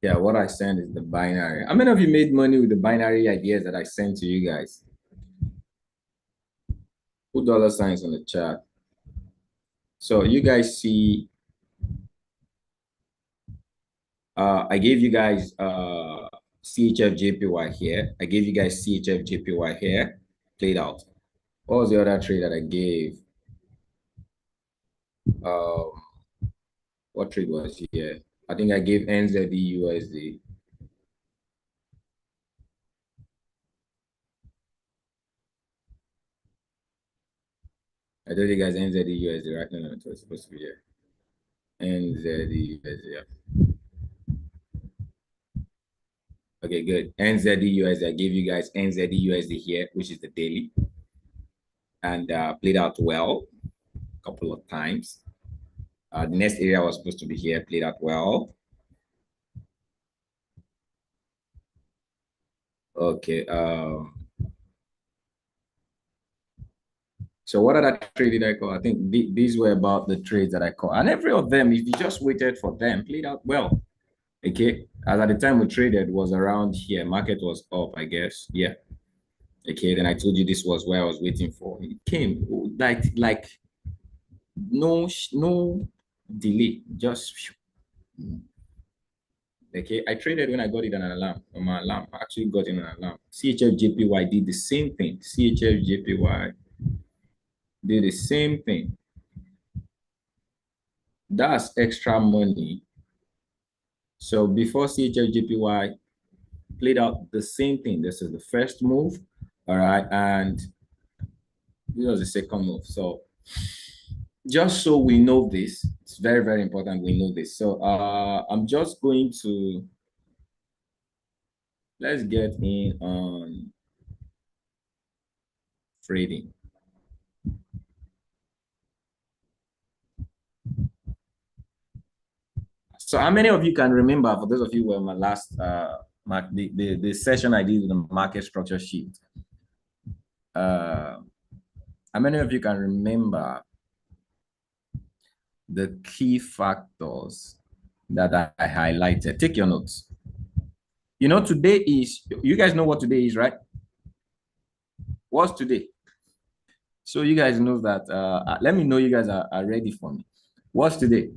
Yeah, what I send is the binary. How many of you made money with the binary ideas that I sent to you guys? Put dollar signs on the chat. So you guys see, I gave you guys CHF here. I gave you guys CHF here, played out. What was the other trade that I gave? Um, what trade was here? I think I gave NZD. I told you guys NZD, right? No, it was supposed to be here. NZD. Yeah. Okay, good. NZD. I gave you guys NZD here, which is the daily, and played out well a couple of times. The next area was supposed to be here, played out well. Okay. So what other trade did I call? I think these were about the trades that I call, and every of them, if you just waited for them, played out well. Okay, as at the time we traded was around here, market was up, I guess. Yeah. Okay, then I told you this was where I was waiting for. It came like no delay, just okay. I traded when I got it on an alarm on my alarm. I actually got in an alarm. CHF did the same thing. CHF did the same thing. That's extra money. So before CHF played out the same thing. This is the first move. All right. And this was the second move. So just so we know this, it's very, very important we know this. So I'm just going to let's get in on trading. So how many of you can remember, for those of you who were my last the session I did with the market structure sheet? How many of you can remember the key factors that I highlighted? Take your notes. You know, today is, you guys know what today is, right? What's today? So you guys know that, let me know you guys are ready for me. What's today?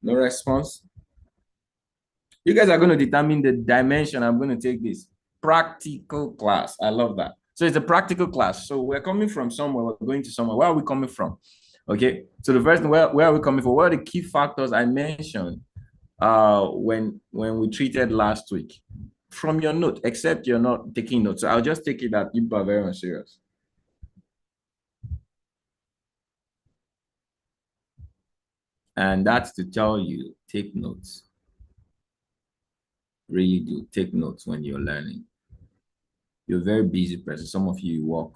No response? You guys are going to determine the dimension I'm going to take this. Practical class. I love that. So it's a practical class. So we're coming from somewhere, we're going to somewhere. Where are we coming from? Okay. So the first, where are we coming from? What are the key factors I mentioned when we treated last week? From your note, except you're not taking notes. So I'll just take it that you are very unserious. And that's to tell you, take notes. Really do take notes when you're learning. You're a very busy person. Some of you work,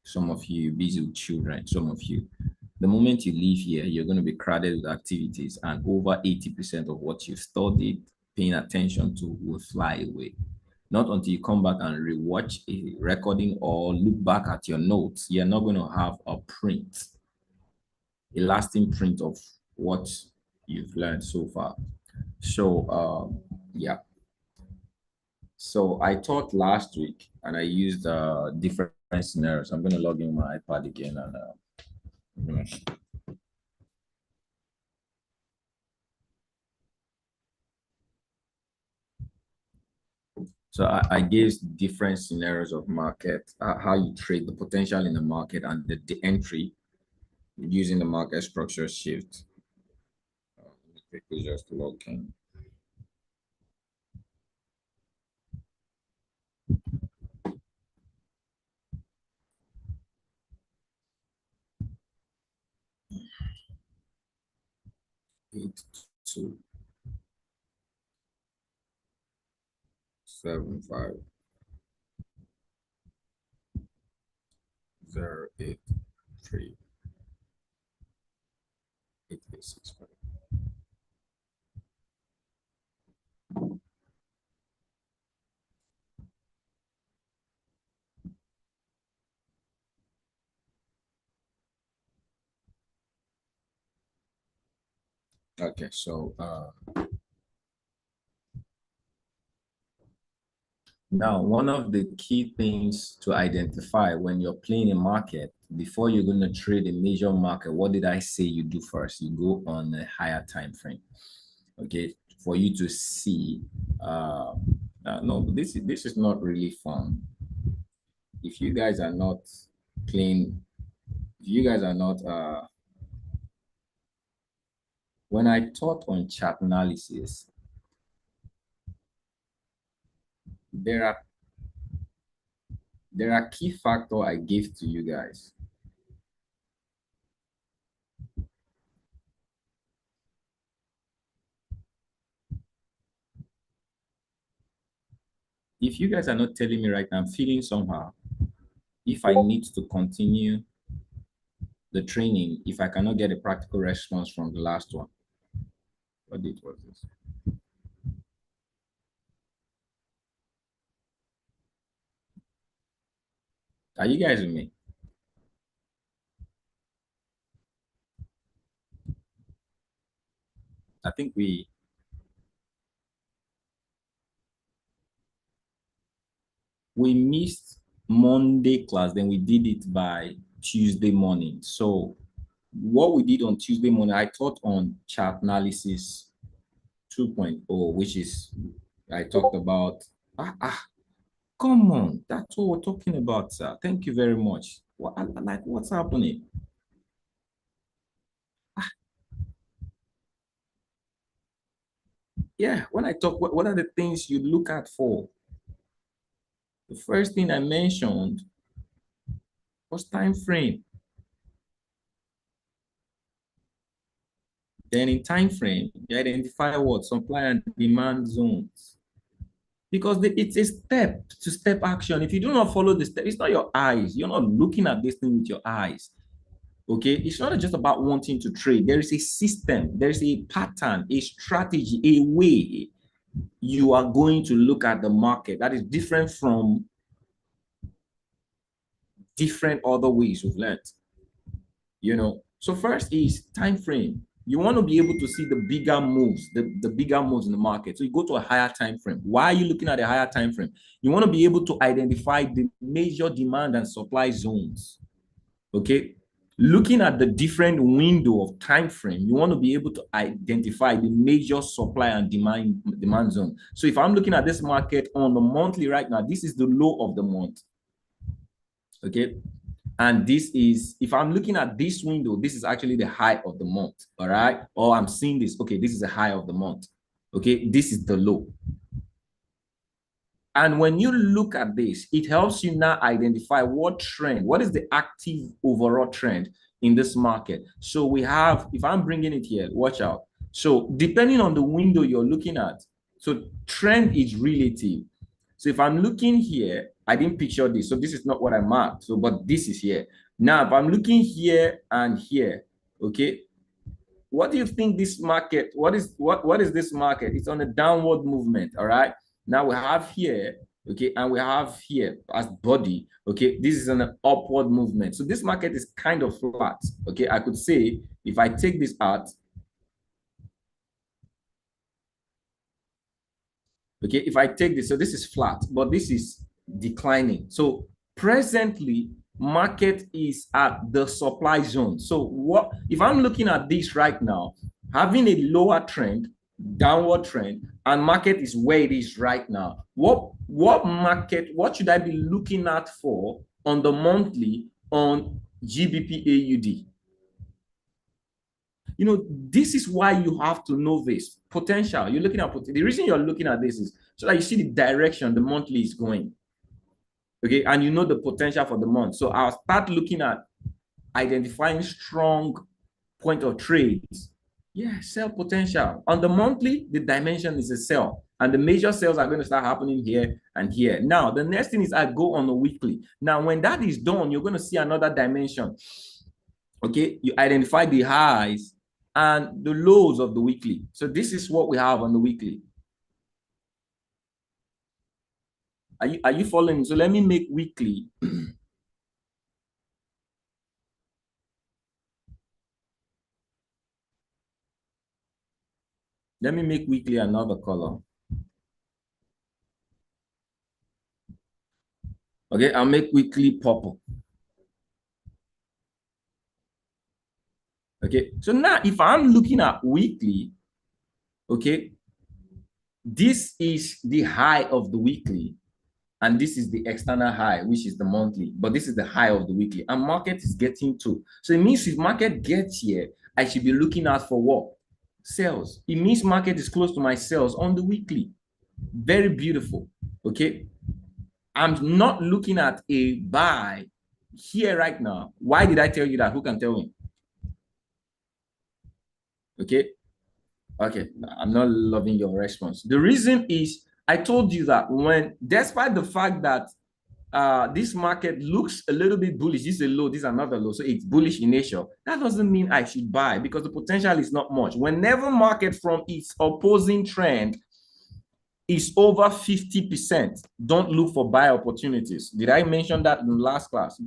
some of you busy with children, some of you. The moment you leave here, you're going to be crowded with activities, and over 80% of what you studied, paying attention to, will fly away. Not until you come back and rewatch a recording or look back at your notes, you're not going to have a print, a lasting print of what you've learned so far. So, yeah. So I taught last week and I used different scenarios. I'm going to log in my iPad again and so I gave different scenarios of market, how you trade the potential in the market and the entry using the market structure shift. Let me quickly just log in. Eight, 2, 7, 5, 0, 8, 3, 8, 6, 5. Okay, so now one of the key things to identify when you're playing a market before you're going to trade a major market, what did I say you do first? You go on a higher time frame, okay, for you to see. No, this is not really fun. If you guys are not playing, if you guys are not when I taught on chart analysis, there are key factor I gave to you guys. If you guys are not telling me right now, I'm feeling somehow. If I need to continue the training, if I cannot get a practical response from the last one. What date was this? Are you guys with me? I think we missed Monday class, then we did it by Tuesday morning. So what we did on Tuesday morning, I taught on chart analysis 2.0, which is I talked about come on, that's what we're talking about, sir. Thank you very much. Like what's happening? Yeah, when I talk, what are the things you look at for? The first thing I mentioned was time frame. Then in time frame, you identify what supply and demand zones. Because it's a step to step action. If you do not follow the step, it's not your eyes. You're not looking at this thing with your eyes. Okay, it's not just about wanting to trade. There is a system, there's a pattern, a strategy, a way you are going to look at the market that is different from different other ways we've learned. So first is time frame. You want to be able to see the bigger moves, the bigger moves in the market. So you go to a higher time frame. Why are you looking at a higher time frame? You want to be able to identify the major demand and supply zones. Okay, looking at the different window of time frame, you want to be able to identify the major supply and demand zone. So if I'm looking at this market on the monthly right now, this is the low of the month. Okay, and this is, if I'm looking at this window, this is actually the high of the month. All right, or I'm seeing this, okay, this is the high of the month. Okay, this is the low. And when you look at this, it helps you now identify what is the active overall trend in this market. So we have, if I'm bringing it here, watch out. So depending on the window you're looking at, so trend is relative. So if I'm looking here, I didn't picture this. So this is not what I marked. So, but this is here. Now, if I'm looking here and here, okay, what do you think this market, what is this market? It's on a downward movement, all right? Now we have here, okay, and we have here as body, okay, this is an upward movement. So this market is kind of flat, okay? I could say, if I take this out, okay, if I take this, so this is flat, but this is declining. So presently, market is at the supply zone. So what if I'm looking at this right now, having a lower trend, downward trend, and market is where it is right now? What should I be looking at for on the monthly on GBP AUD? This is why you have to know this potential. You're looking at the reason you're looking at this is so that you see the direction the monthly is going. Okay, and you know the potential for the month. So I'll start looking at identifying strong point of trades. Yeah, sell potential. On the monthly, the dimension is a sell. And the major sales are going to start happening here and here. Now, the next thing is I go on the weekly. Now, when that is done, you're going to see another dimension. Okay, you identify the highs and the lows of the weekly. So this is what we have on the weekly. Are you following? So let me make weekly. Let me make weekly another color. Okay, I'll make weekly purple. Okay, so now if I'm looking at weekly, okay, this is the high of the weekly, and this is the external high, which is the monthly, but this is the high of the weekly, and market is getting to. So it means if market gets here, I should be looking out for what? Sales. It means market is close to my sales on the weekly. Very beautiful. Okay, I'm not looking at a buy here right now. Why did I tell you that? Who can tell me? Okay. Okay, I'm not loving your response. The reason is I told you that when, despite the fact that this market looks a little bit bullish, this is a low, this is another low, so it's bullish in nature. That doesn't mean I should buy because the potential is not much. Whenever market from its opposing trend is over 50%, don't look for buy opportunities. Did I mention that in the last class?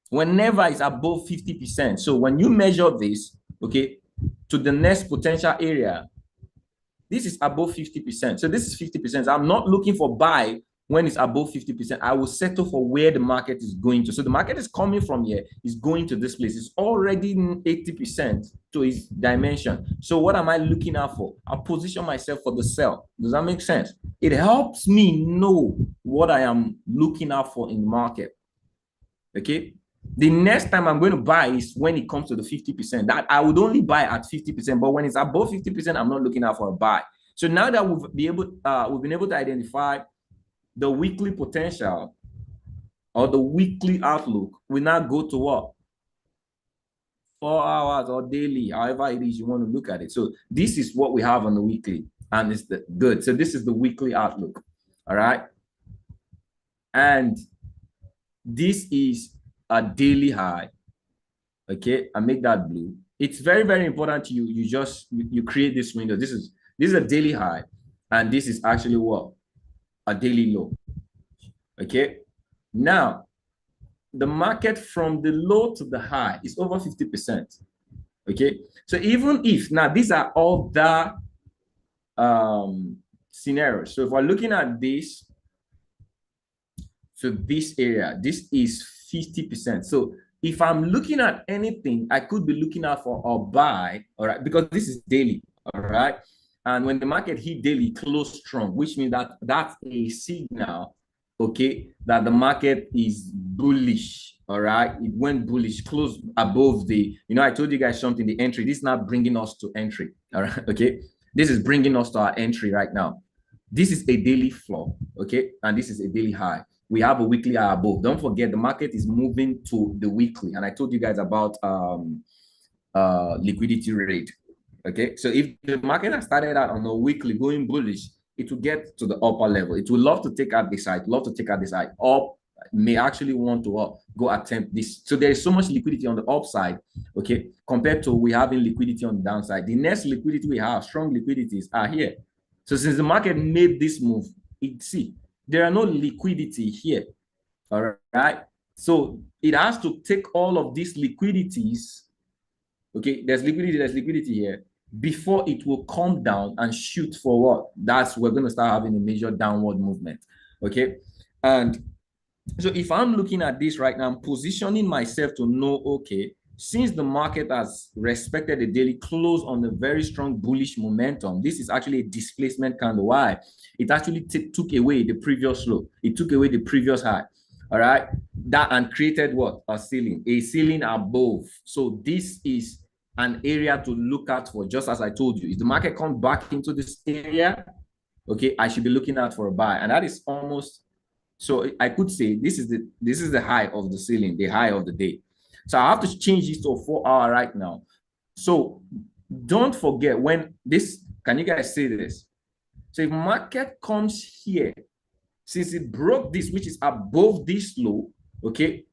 Whenever it's above 50%. So when you measure this, okay, to the next potential area, this is above 50%. So this is 50%. I'm not looking for buy when it's above 50%. I will settle for where the market is going to. So the market is coming from here, is going to this place. It's already 80% to its dimension. So what am I looking out for? I'll position myself for the sell. Does that make sense? It helps me know what I am looking out for in the market. Okay. The next time I'm going to buy is when it comes to the 50%. That I would only buy at 50%, but when it's above 50%, I'm not looking out for a buy. So now that we've been able to identify the weekly potential or the weekly outlook, we now go to what? 4 hours or daily, however it is you want to look at it. So this is what we have on the weekly, and it's the good. So this is the weekly outlook. All right. And this is a daily high. Okay, I make that blue. It's very, very important to you. You create this window. This is a daily high, and this is actually what? A daily low. Okay. Now, the market from the low to the high is over 50%. Okay. So even if now these are all the scenarios. So if we're looking at this, so this area, this is 50%. So if I'm looking at anything, I could be looking out for a buy, all right, because this is daily, all right. And when the market hit daily, close strong, which means that that's a signal, okay, that the market is bullish, all right. It went bullish, close above the, I told you guys something, the entry. This is not bringing us to entry, all right, okay. This is bringing us to our entry right now. This is a daily floor, okay, and this is a daily high. We have a weekly high above. Don't forget, the market is moving to the weekly. And I told you guys about liquidity rate. Okay, so if the market has started out on a weekly going bullish, it will get to the upper level. It will love to take out this side, up, may actually want to go attempt this. So there is so much liquidity on the upside, okay, compared to we having liquidity on the downside. The next liquidity we have, strong liquidities, are here. So since the market made this move, there are no liquidity here, all right? So it has to take all of these liquidities, okay? There's liquidity here, before it will come down and shoot for what? We're going to start having a major downward movement, okay? And so if I'm looking at this right now, I'm positioning myself to know, okay, since the market has respected the daily close on a very strong bullish momentum, this is actually a displacement candle. Why? It actually took away the previous low. It took away the previous high. All right. That and created what? A ceiling above. So this is an area to look out for, just as I told you. If the market comes back into this area, okay, I should be looking out for a buy. And that is almost, so I could say this is the high of the ceiling, the high of the day. So I have to change this to a 4 hour right now. So don't forget when this, can you guys see this? So if market comes here, since it broke this, which is above this low, okay?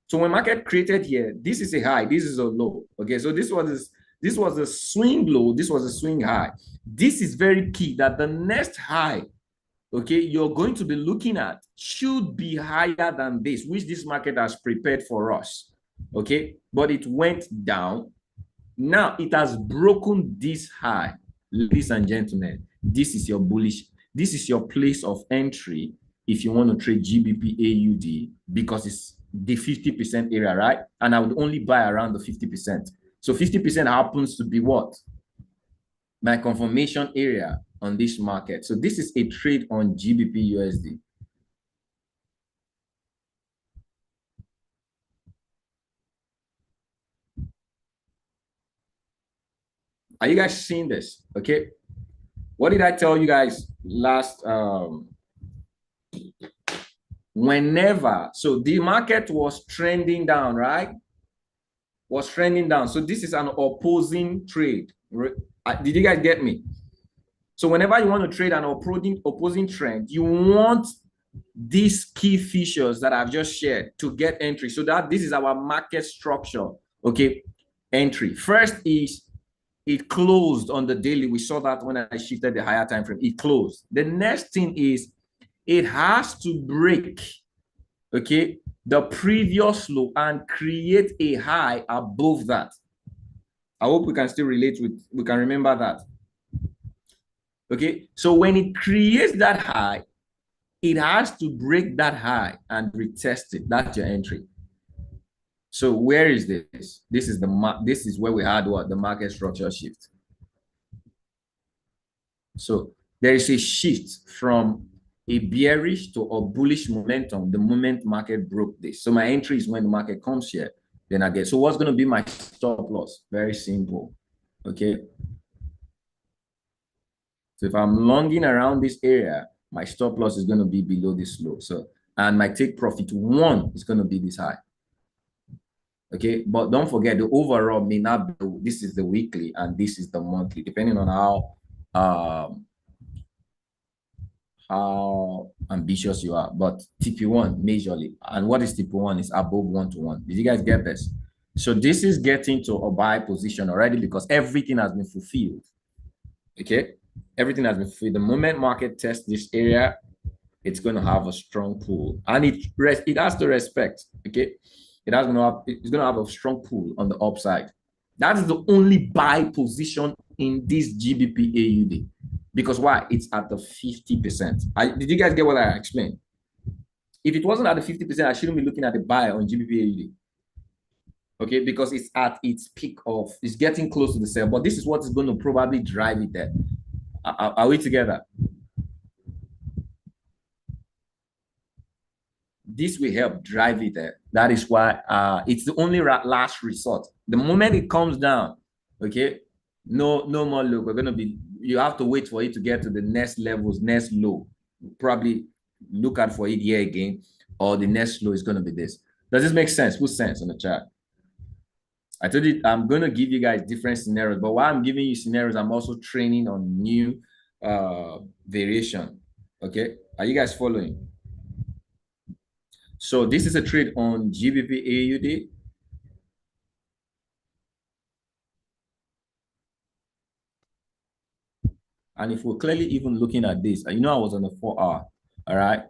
So when market created here, this is a high, this is a low, okay? So this was a swing low, this was a swing high. This is very key that the next high, okay, you're going to be looking at should be higher than this, which this market has prepared for us, okay? But it went down, Now it has broken this high. Ladies and gentlemen, this is your bullish. This is your place of entry if you want to trade GBP AUD, because it's the 50% area, right? And I would only buy around the 50%. So 50% happens to be what? My confirmation area on this market. So this is a trade on GBP USD. Are you guys seeing this? Okay. What did I tell you guys last? Whenever, so the market was trending down, right? Was trending down. So this is an opposing trade. Did you guys get me? So whenever you want to trade an opposing trend, you want these key features that I've just shared to get entry. So that this is our market structure. Okay. Entry. First is it closed on the daily. We saw that when I shifted the higher time frame. It closed. The next thing is it has to break, okay, the previous low and create a high above that. I hope we can still relate with, we can remember that. Okay, so when it creates that high, it has to break that high and retest it. That's your entry. So where is this? This is where we had what? The market structure shift. So there is a shift from a bearish to a bullish momentum the moment market broke this. So my entry is when the market comes here, then I get. So what's going to be my stop loss? Very simple. Okay. So if I'm longing around this area, my stop loss is going to be below this low. So, and my take profit one is going to be this high. Okay, but don't forget the overall may not be, this is the weekly and this is the monthly, depending on how ambitious you are. But TP1 majorly, and what is TP1 is above 1-to-1. Did you guys get this? So this is getting to a buy position already because everything has been fulfilled. Okay, everything has been fulfilled. The moment market tests this area, it's going to have a strong pull, and it has to respect. Okay, it's going to have a strong pull on the upside. That is the only buy position in this GBP AUD. Because why? It's at the 50%. Did you guys get what I explained? If it wasn't at the 50%, I shouldn't be looking at the buy on GBP AUD. Okay, because it's at its peak of, it's getting close to the sell. But this is what is going to probably drive it there. Are we together? This will help drive it there. That is why it's the only last resort. The moment it comes down, okay, no more look. We're gonna be. You have to wait for it to get to the next levels, next low. Probably look out for it here again, or the next low is gonna be this. Does this make sense? Put sense on the chat. I told you I'm gonna give you guys different scenarios, but while I'm giving you scenarios, I'm also training on new variation. Okay, are you guys following? So this is a trade on GBP AUD. And if we're clearly even looking at this, you know, I was on the 4-hour, all right?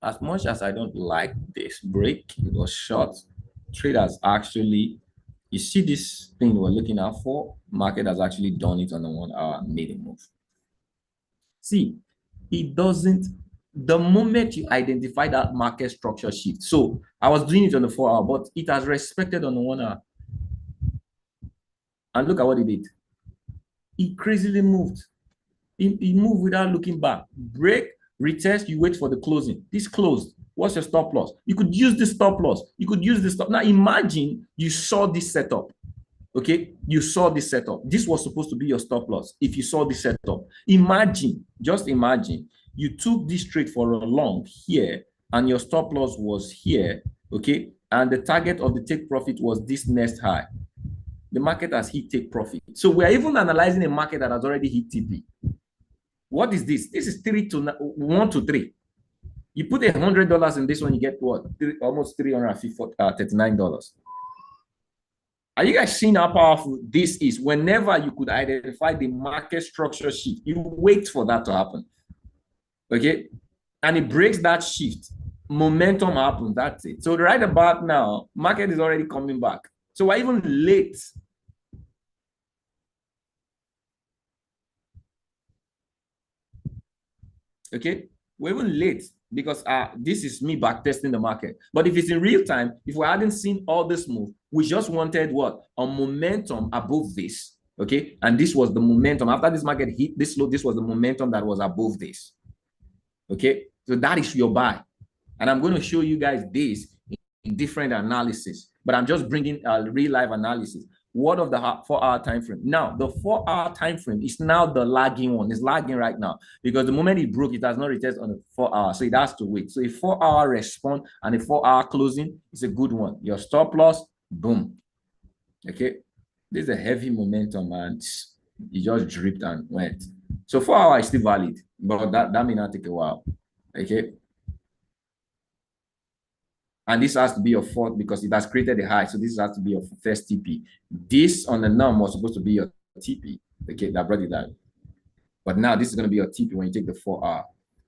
As much as I don't like this break, it was short. Traders actually, you see this thing we're looking out for, market has actually done it on the 1-hour, made a move. See, it doesn't, the moment you identify that market structure shift. So I was doing it on the 4-hour, but it has respected on the 1-hour. And look at what it did. It crazily moved. It moved without looking back. Break, retest, you wait for the closing. This closed. What's your stop loss? You could use the stop loss. You could use the stop. Now imagine you saw this setup. Okay, you saw this setup. This was supposed to be your stop loss. If you saw this setup, imagine, just imagine, you took this trade for a long here, and your stop loss was here. Okay, and the target of the take profit was this next high. The market has hit take profit. So we are even analyzing a market that has already hit TP. What is this? This is 1 to 3. You put $100 in this one, you get what? Almost $339. Are you guys seeing how powerful this is? Whenever you could identify the market structure shift, you wait for that to happen. Okay? And it breaks that shift. Momentum happens. That's it. So right about now, market is already coming back. So we're even late. Okay, we're even late because this is me back testing the market. But if it's in real time, if we hadn't seen all this move, we just wanted what? A momentum above this. Okay, and this was the momentum. After this market hit this low, this was the momentum that was above this. Okay, so that is your buy. And I'm going to show you guys this in different analysis, but I'm just bringing a real life analysis. What of the 4-hour time frame? Now, the 4-hour time frame is now the lagging one. It's lagging right now because the moment it broke, it has not retested on the 4 hours. So it has to wait. So a 4-hour response and a 4-hour closing is a good one. Your stop loss, boom. Okay. This is a heavy momentum, and it just dripped and went. So 4 hours is still valid, but that may not take a while. Okay. And this has to be your fourth because it has created a high. So this has to be your first TP. This on the norm was supposed to be your TP. Okay, that brought it down. But now this is going to be your TP when you take the 4 hour.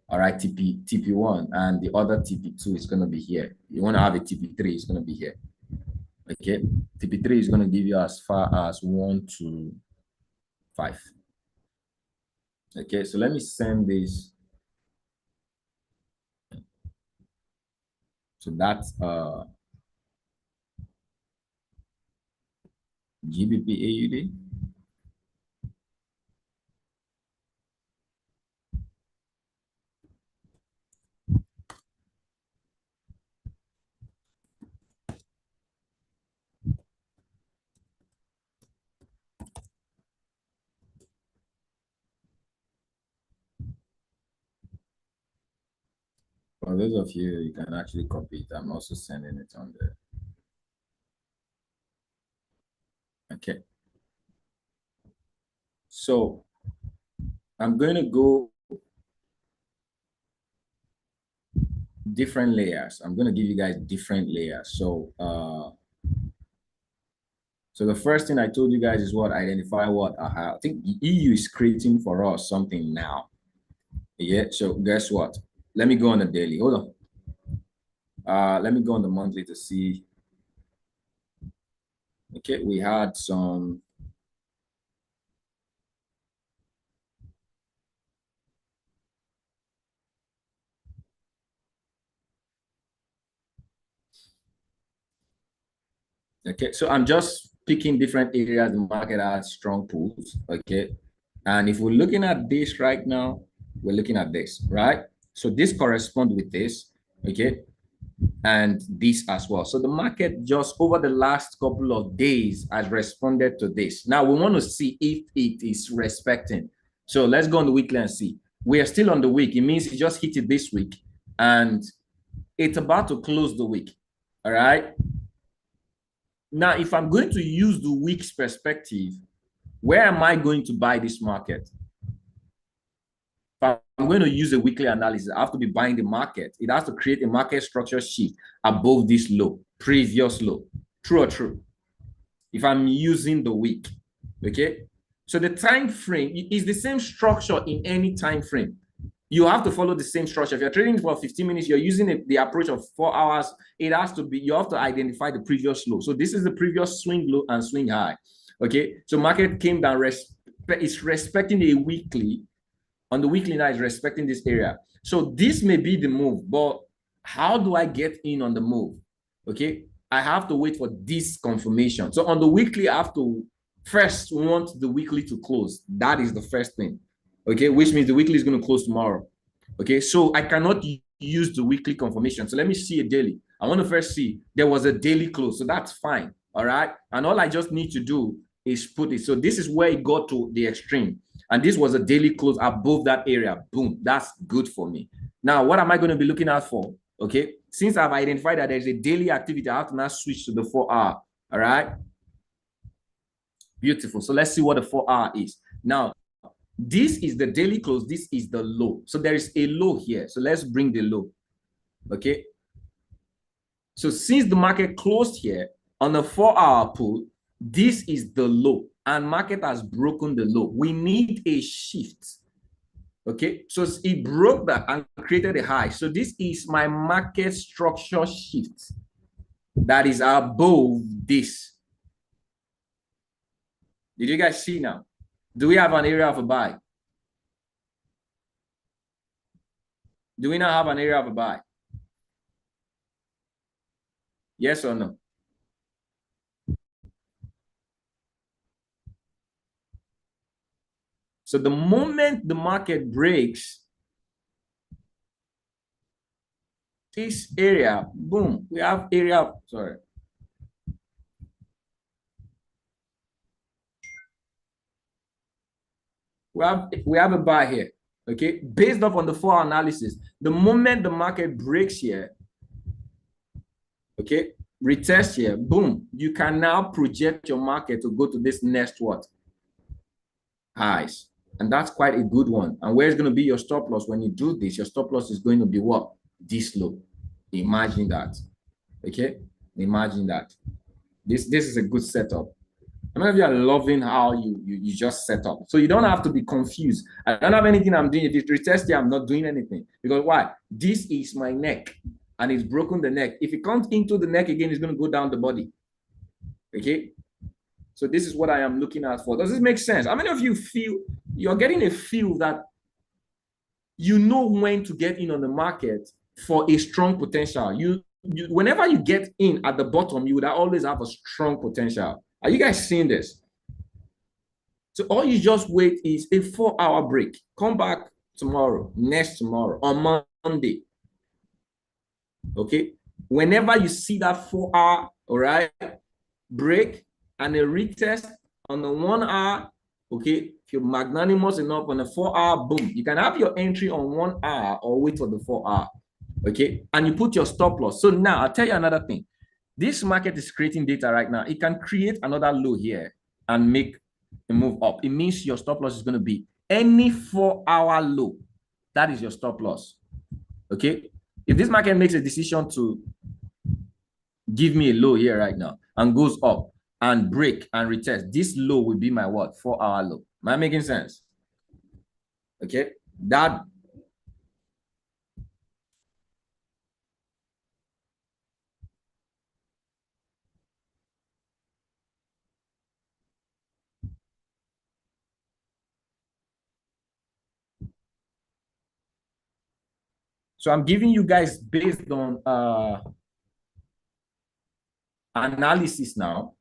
All right, TP1, and the other TP2 is going to be here. You want to have a TP3, it's going to be here. Okay, TP3 is going to give you as far as 1 to 5. Okay, so let me send this. So that's GBP AUD. For those of you, you can actually copy it. I'm also sending it on there. Okay. So I'm going to go different layers. I'm going to give you guys different layers. So the first thing I told you guys is what? Identify what? I think the EU is creating for us something now. Yeah. So guess what? Let me go on the daily. Hold on. Let me go on the monthly to see. Okay, we had some. Okay, so I'm just picking different areas the market has strong pulls. Okay, and if we're looking at this right now, we're looking at this, right? So this corresponds with this, okay, and this as well. So the market just over the last couple of days has responded to this. Now we want to see if it is respecting. So let's go on the weekly and see. We are still on the week. It means it just hit it this week, and it's about to close the week. All right. Now, if I'm going to use the week's perspective, where am I going to buy this market? If I'm going to use a weekly analysis, I have to be buying the market. It has to create a market structure shift above this low, previous low. True or true? If I'm using the week, okay? So the time frame is the same structure in any time frame. You have to follow the same structure. If you're trading for 15 minutes, you're using the approach of 4 hours. It has to be, you have to identify the previous low. So this is the previous swing low and swing high. Okay. So market came down, it's respecting a weekly. On the weekly now, it's respecting this area. So this may be the move, but how do I get in on the move? Okay. I have to wait for this confirmation. So on the weekly, I have to first want the weekly to close. That is the first thing. Okay, which means the weekly is going to close tomorrow. Okay, so I cannot use the weekly confirmation. So let me see a daily. I want to first see there was a daily close. So that's fine. All right. And all I just need to do is put it. So this is where it got to the extreme. And this was a daily close above that area. Boom. That's good for me. Now, what am I going to be looking out for? Okay. Since I've identified that there's a daily activity, I have to now switch to the 4 hour. All right. Beautiful. So let's see what the 4 hour is. Now, this is the daily close. This is the low. So there is a low here. So let's bring the low. Okay. So since the market closed here on a 4 hour pull, this is the low and market has broken the low. We need a shift. Okay. So it broke that and created a high. So this is my market structure shift that is above this. Did you guys see now? Do we have an area of a buy? Do we now have an area of a buy? Yes or no? So the moment the market breaks this area, boom, we have area, sorry. We have a buy here, okay? Based off on the 4 analysis, the moment the market breaks here, okay, retest here, boom, you can now project your market to go to this next what? Highs. And that's quite a good one. And where's going to be your stop loss when you do this? Your stop loss is going to be what? This low. Imagine that. Okay? Imagine that. This is a good setup. How many of you are loving how you just set up? So you don't have to be confused. I don't have anything I'm doing. If it's retest here, I'm not doing anything. Because why? This is my neck. And it's broken the neck. If it comes into the neck again, it's going to go down the body. Okay? So this is what I am looking at for. Does this make sense? How many of you feel you're getting a feel that you know when to get in on the market for a strong potential? Whenever you get in at the bottom, you would always have a strong potential. Are you guys seeing this? So all you just wait is a 4-hour break. Come back tomorrow, next tomorrow, on Monday. Okay? Whenever you see that 4-hour, all right, break, and a retest on the 1 hour, okay, if you're magnanimous enough on a 4-hour, boom, you can have your entry on 1 hour or wait for the 4-hour, okay, and you put your stop loss. So now I'll tell you another thing. This market is creating data right now. It can create another low here and make a move up. It means your stop loss is going to be any 4-hour low. That is your stop loss, okay? If this market makes a decision to give me a low here right now and goes up and break and retest, this low will be my what? 4-hour low. Am I making sense? Okay, that so I'm giving you guys based on analysis now.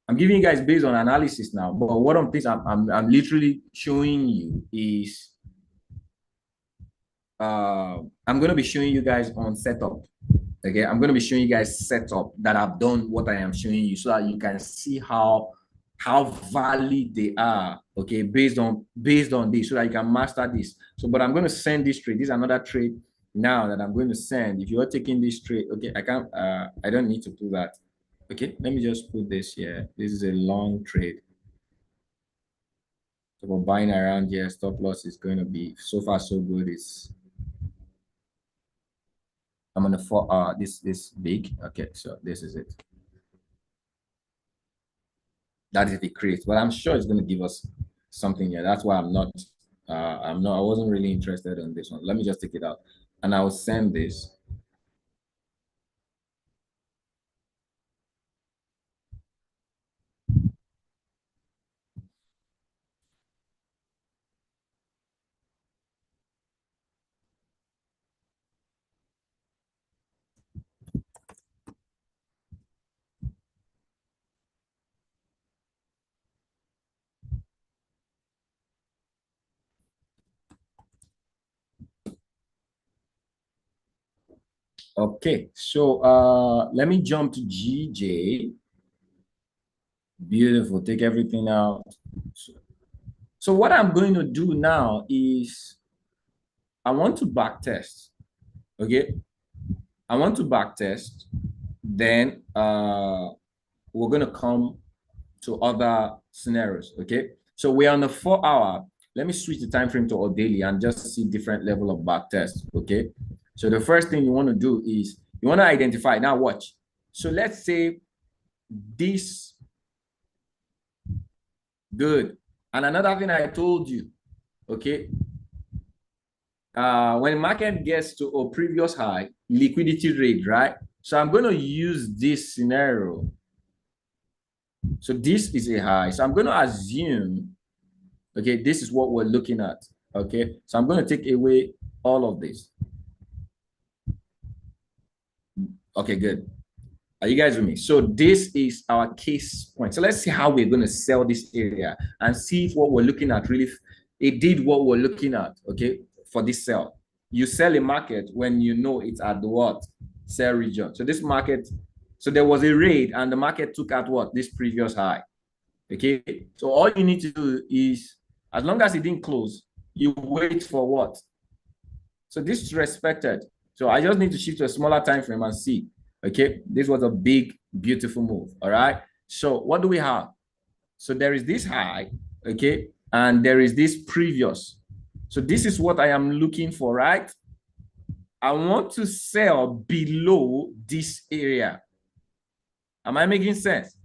I'm giving you guys based on analysis now, but what I'm literally showing you is I'm going to be showing you guys on setup. Okay, I'm going to be showing you guys setup that I've done what I am showing you so that you can see how valid they are, okay, based on this, so that you can master this. So, but I'm going to send this trade. This is another trade now that I'm going to send. If you're taking this trade, okay, I don't need to do that. Okay, let me just put this here. This is a long trade. So for buying around here, stop loss is going to be so far so good. I'm on the 4 hour, this big. Okay, so this is it. That is if it creates, but I'm sure it's going to give us something here. That's why I wasn't really interested in this one. Let me just take it out and I will send this. Okay, so let me jump to GJ. Beautiful, take everything out. So what I'm going to do now is I want to back test. Okay, I want to back test. Then we're going to come to other scenarios. Okay, so we're on the 4-hour. Let me switch the time frame to all daily and just see different level of back test. Okay, so the first thing you want to do is you want to identify. Now watch. So let's say this. Good. And another thing I told you, okay, when market gets to a previous high, liquidity rate, right? So I'm going to use this scenario. So this is a high. So I'm going to assume, okay, this is what we're looking at. Okay, so I'm going to take away all of this. Okay, good. Are you guys with me? So this is our case point. So let's see how we're going to sell this area and see if what we're looking at really, it did what we're looking at, okay, for this sell. You sell a market when you know it's at the what? Sell region. So this market, so there was a raid and the market took out what? This previous high, okay? So all you need to do is, as long as it didn't close, you wait for what? So this is respected. So I just need to shift to a smaller time frame and see. Okay, this was a big, beautiful move. All right. So what do we have? So there is this high, okay, and there is this previous. So this is what I am looking for, right? I want to sell below this area. Am I making sense?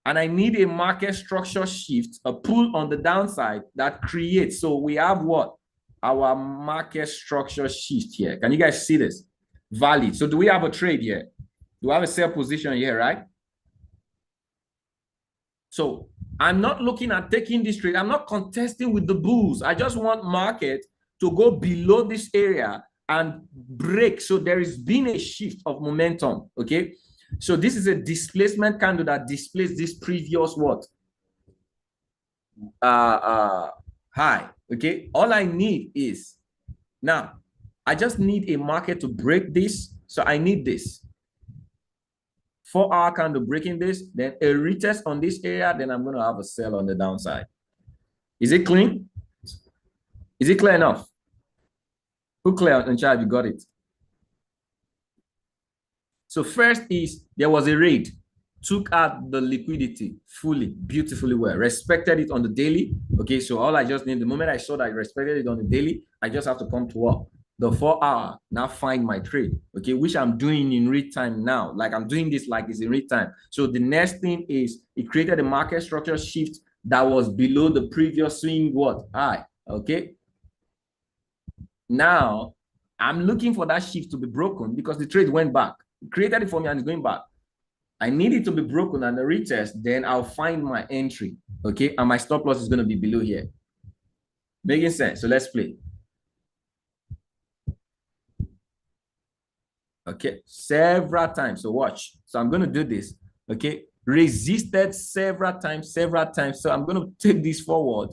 And I need a market structure shift, a pull on the downside that creates. So we have what? Our market structure shift here. Can you guys see this? Valid. So do we have a trade here? Do I have a sell position here, right? So I'm not looking at taking this trade. I'm not contesting with the bulls. I just want market to go below this area and break. So there has been a shift of momentum, okay? So this is a displacement candle that displays this previous what? High, okay? All I need is, now, I just need a market to break this. So I need this. 4-hour candle breaking this, then a retest on this area, then I'm going to have a sell on the downside. Is it clean? Is it clear enough? Who clear in charge? You got it. So first is there was a raid, took out the liquidity fully, beautifully well, respected it on the daily. Okay, so all I just need, the moment I saw that I respected it on the daily, I just have to come to work. The 4-hour, now find my trade, okay, which I'm doing in real time now. Like I'm doing this like it's in real time. So the next thing is it created a market structure shift that was below the previous swing what? High, okay? Now, I'm looking for that shift to be broken because the trade went back. It created it for me and it's going back. I need it to be broken and a retest, then I'll find my entry, okay? And my stop loss is going to be below here. Making sense? So let's play. Okay, several times. So watch. So I'm going to do this, okay? Resisted several times. So I'm going to take this forward.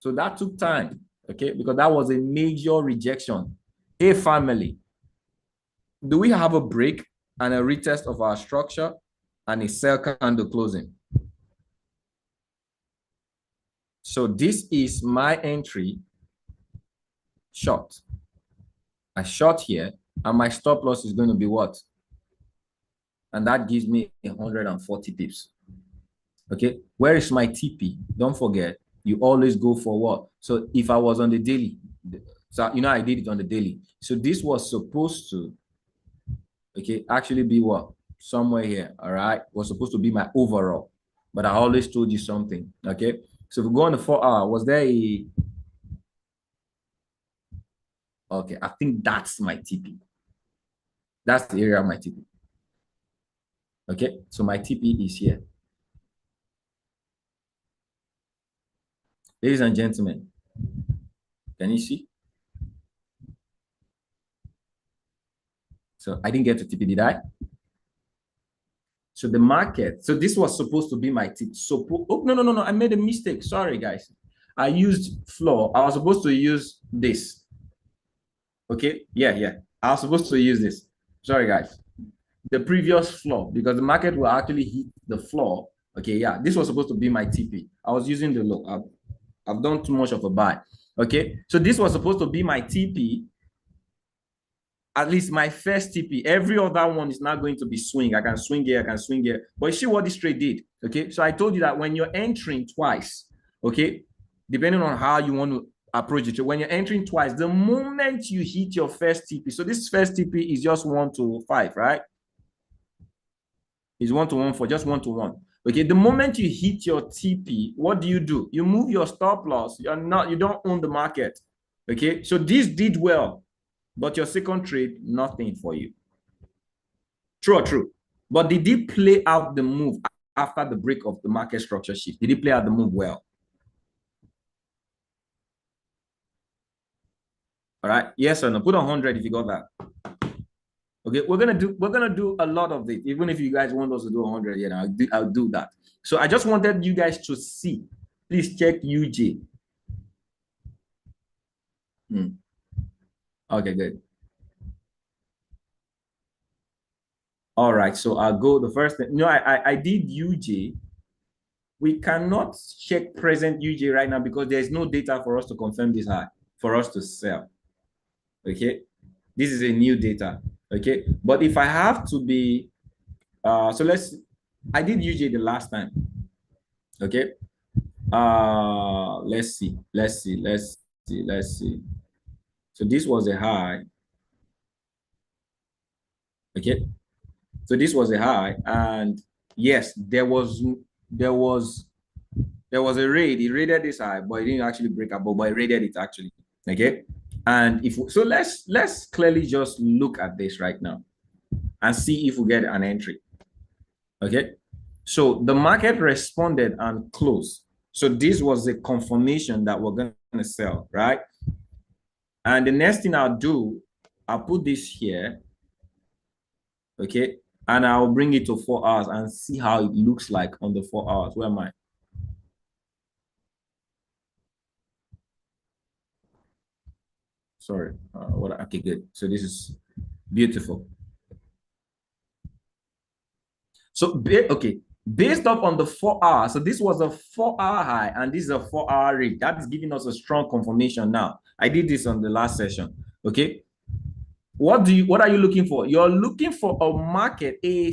So that took time, okay? Because that was a major rejection. Hey, family, do we have a break and a retest of our structure and a sell candle closing? So this is my entry short. I short here, and my stop loss is going to be what? And that gives me 140 pips. Okay, where is my TP? Don't forget, you always go for what? So if I was on the daily, so you know I did it on the daily. So this was supposed to, okay, actually be what? Somewhere here, all right? Was supposed to be my overall, but I always told you something, okay? So if we go on the 4-hour, was there a, okay, I think that's my TP. That's the area of my TP. Okay, so my TP is here. Ladies and gentlemen, can you see? So I didn't get to TP, did I? So the market, so this was supposed to be my TP. So, oh, no, I made a mistake. Sorry, guys. I used floor. I was supposed to use this. Okay, yeah. I was supposed to use this. Sorry, guys. The previous floor, because the market will actually hit the floor. Okay, yeah, this was supposed to be my TP. I was using the low. I've done too much of a buy. Okay, so this was supposed to be my TP. At least my first TP. Every other one is not going to be swing. I can swing here, I can swing here. But you see what this trade did. Okay, so I told you that when you're entering twice, okay, depending on how you want to approach it, when you're entering twice, the moment you hit your first TP, so this first TP is just 1 to 5, right? Is 1 to 1 for just 1 to 1. Okay, the moment you hit your TP, what do? You move your stop loss. You don't own the market. Okay, so this did well. But your second trade, nothing for you. True or true? But did he play out the move after the break of the market structure shift? Did he play out the move well? All right. Yes or no? Put on 100 if you got that. Okay, we're gonna do a lot of it. Even if you guys want us to do 100, I'll do that. So I just wanted you guys to see. Please check UJ. Okay, good. All right, so I'll go the first thing. No, I did UJ. We cannot check present UJ right now because there's no data for us to confirm this high for us to sell. Okay, this is a new data. Okay, but if I have to be, so I did UJ the last time. Okay, let's see. So this was a high. Okay, so this was a high, and yes, there was a raid. He raided this high, but he didn't actually break above, but he raided it actually. Okay, and if so, let's clearly just look at this right now and see if we get an entry. Okay, so the market responded and closed. So this was a confirmation that we're going to sell, right? And the next thing I'll do, I'll put this here, okay, and I'll bring it to 4 hours and see how it looks like on the 4 hours. Where am I? Sorry. Okay, good. So this is beautiful. So, okay, based up on the 4 hours, so this was a 4-hour high and this is a 4-hour rate. That is giving us a strong confirmation now. I did this on the last session. Okay. What are you looking for? You're looking for a market, a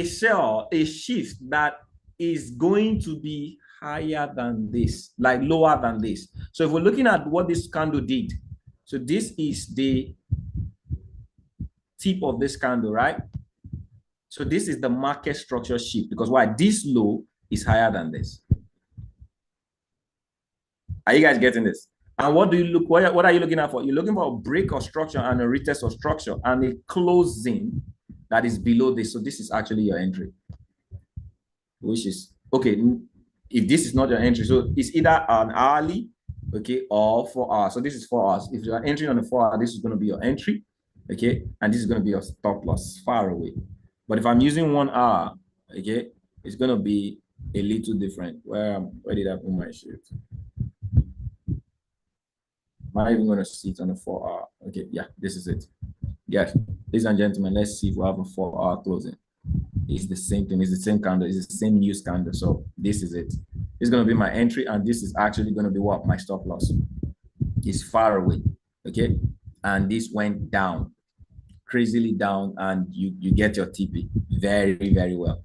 sell, a shift that is going to be higher than this, like lower than this. So if we're looking at what this candle did, so this is the tip of this candle, right? So this is the market structure shift because why? This low is higher than this. Are you guys getting this? And what do you look? What are you looking at for? You're looking for a break of structure and a retest of structure and a closing that is below this. So this is actually your entry, which is okay. If this is not your entry, so it's either an hourly, okay, or 4 hours. So this is 4 hours. If you are entering on the 4 hour, this is going to be your entry, okay, and this is going to be your stop loss far away. But if I'm using 1 hour, okay, it's going to be a little different. Where did I put my sheet? Am I even going to see it on a 4 hour? Okay, yeah, this is it. Yes, ladies and gentlemen, let's see if we have a 4 hour closing. It's the same thing. It's the same candle. It's the same news candle. So this is it. It's going to be my entry, and this is actually going to be what? My stop loss. It's far away, okay? And this went down, crazily down, and you get your TP very, very well.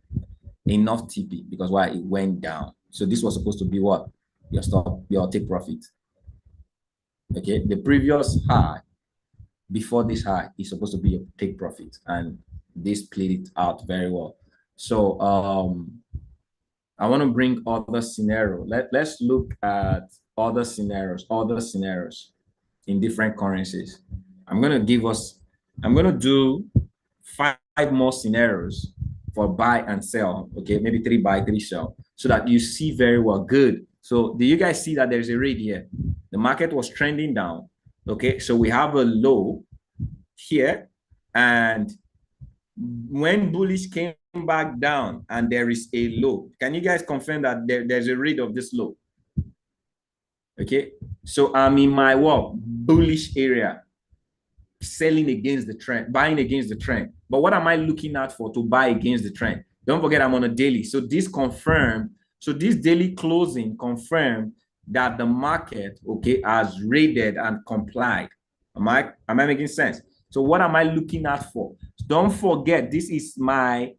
Enough TP because why? It went down. So this was supposed to be what? Your stop, your take profit. Okay, the previous high before this high is supposed to be your take profit, and this played it out very well. So I want to bring other scenario. Let's look at other scenarios in different currencies. I'm going to do 5 more scenarios for buy and sell. Okay, maybe 3 buy, 3 sell, so that you see very well. Good. So do you guys see that there's a red here? The market was trending down. Okay, so we have a low here, and when bullish came back down and there is a low, can you guys confirm that there's a read of this low? Okay, so I'm in my what? Bullish area, selling against the trend, buying against the trend. But what am I looking at for to buy against the trend? Don't forget I'm on a daily. So this confirmed, so this daily closing confirmed that the market, okay, has raided and complied. Am I making sense? So what am I looking at for? Don't forget, this is my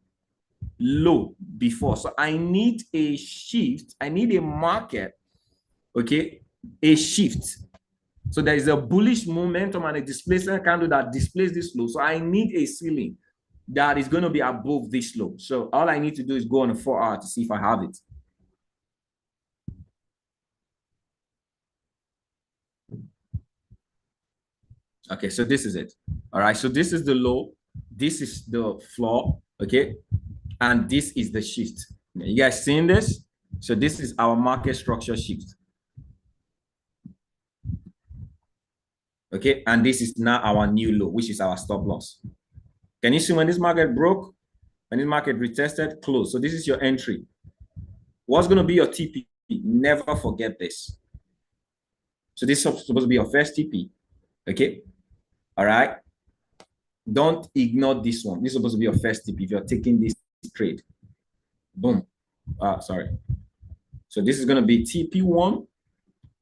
low before. So I need a shift. I need a market, okay, a shift. So there is a bullish momentum and a displacement candle that displays this low. So I need a ceiling that is going to be above this low. So all I need to do is go on a 4 hour to see if I have it. Okay, so this is it. All right, so this is the low, this is the floor, okay, and this is the shift. You guys seeing this? So this is our market structure shift. Okay, and this is now our new low, which is our stop loss. Can you see when this market broke? When this market retested, close. So this is your entry. What's going to be your TP? Never forget this. So this is supposed to be your first TP. Okay. All right. Don't ignore this one. This is supposed to be your first TP if you're taking this trade. Boom. Sorry. So this is going to be TP1.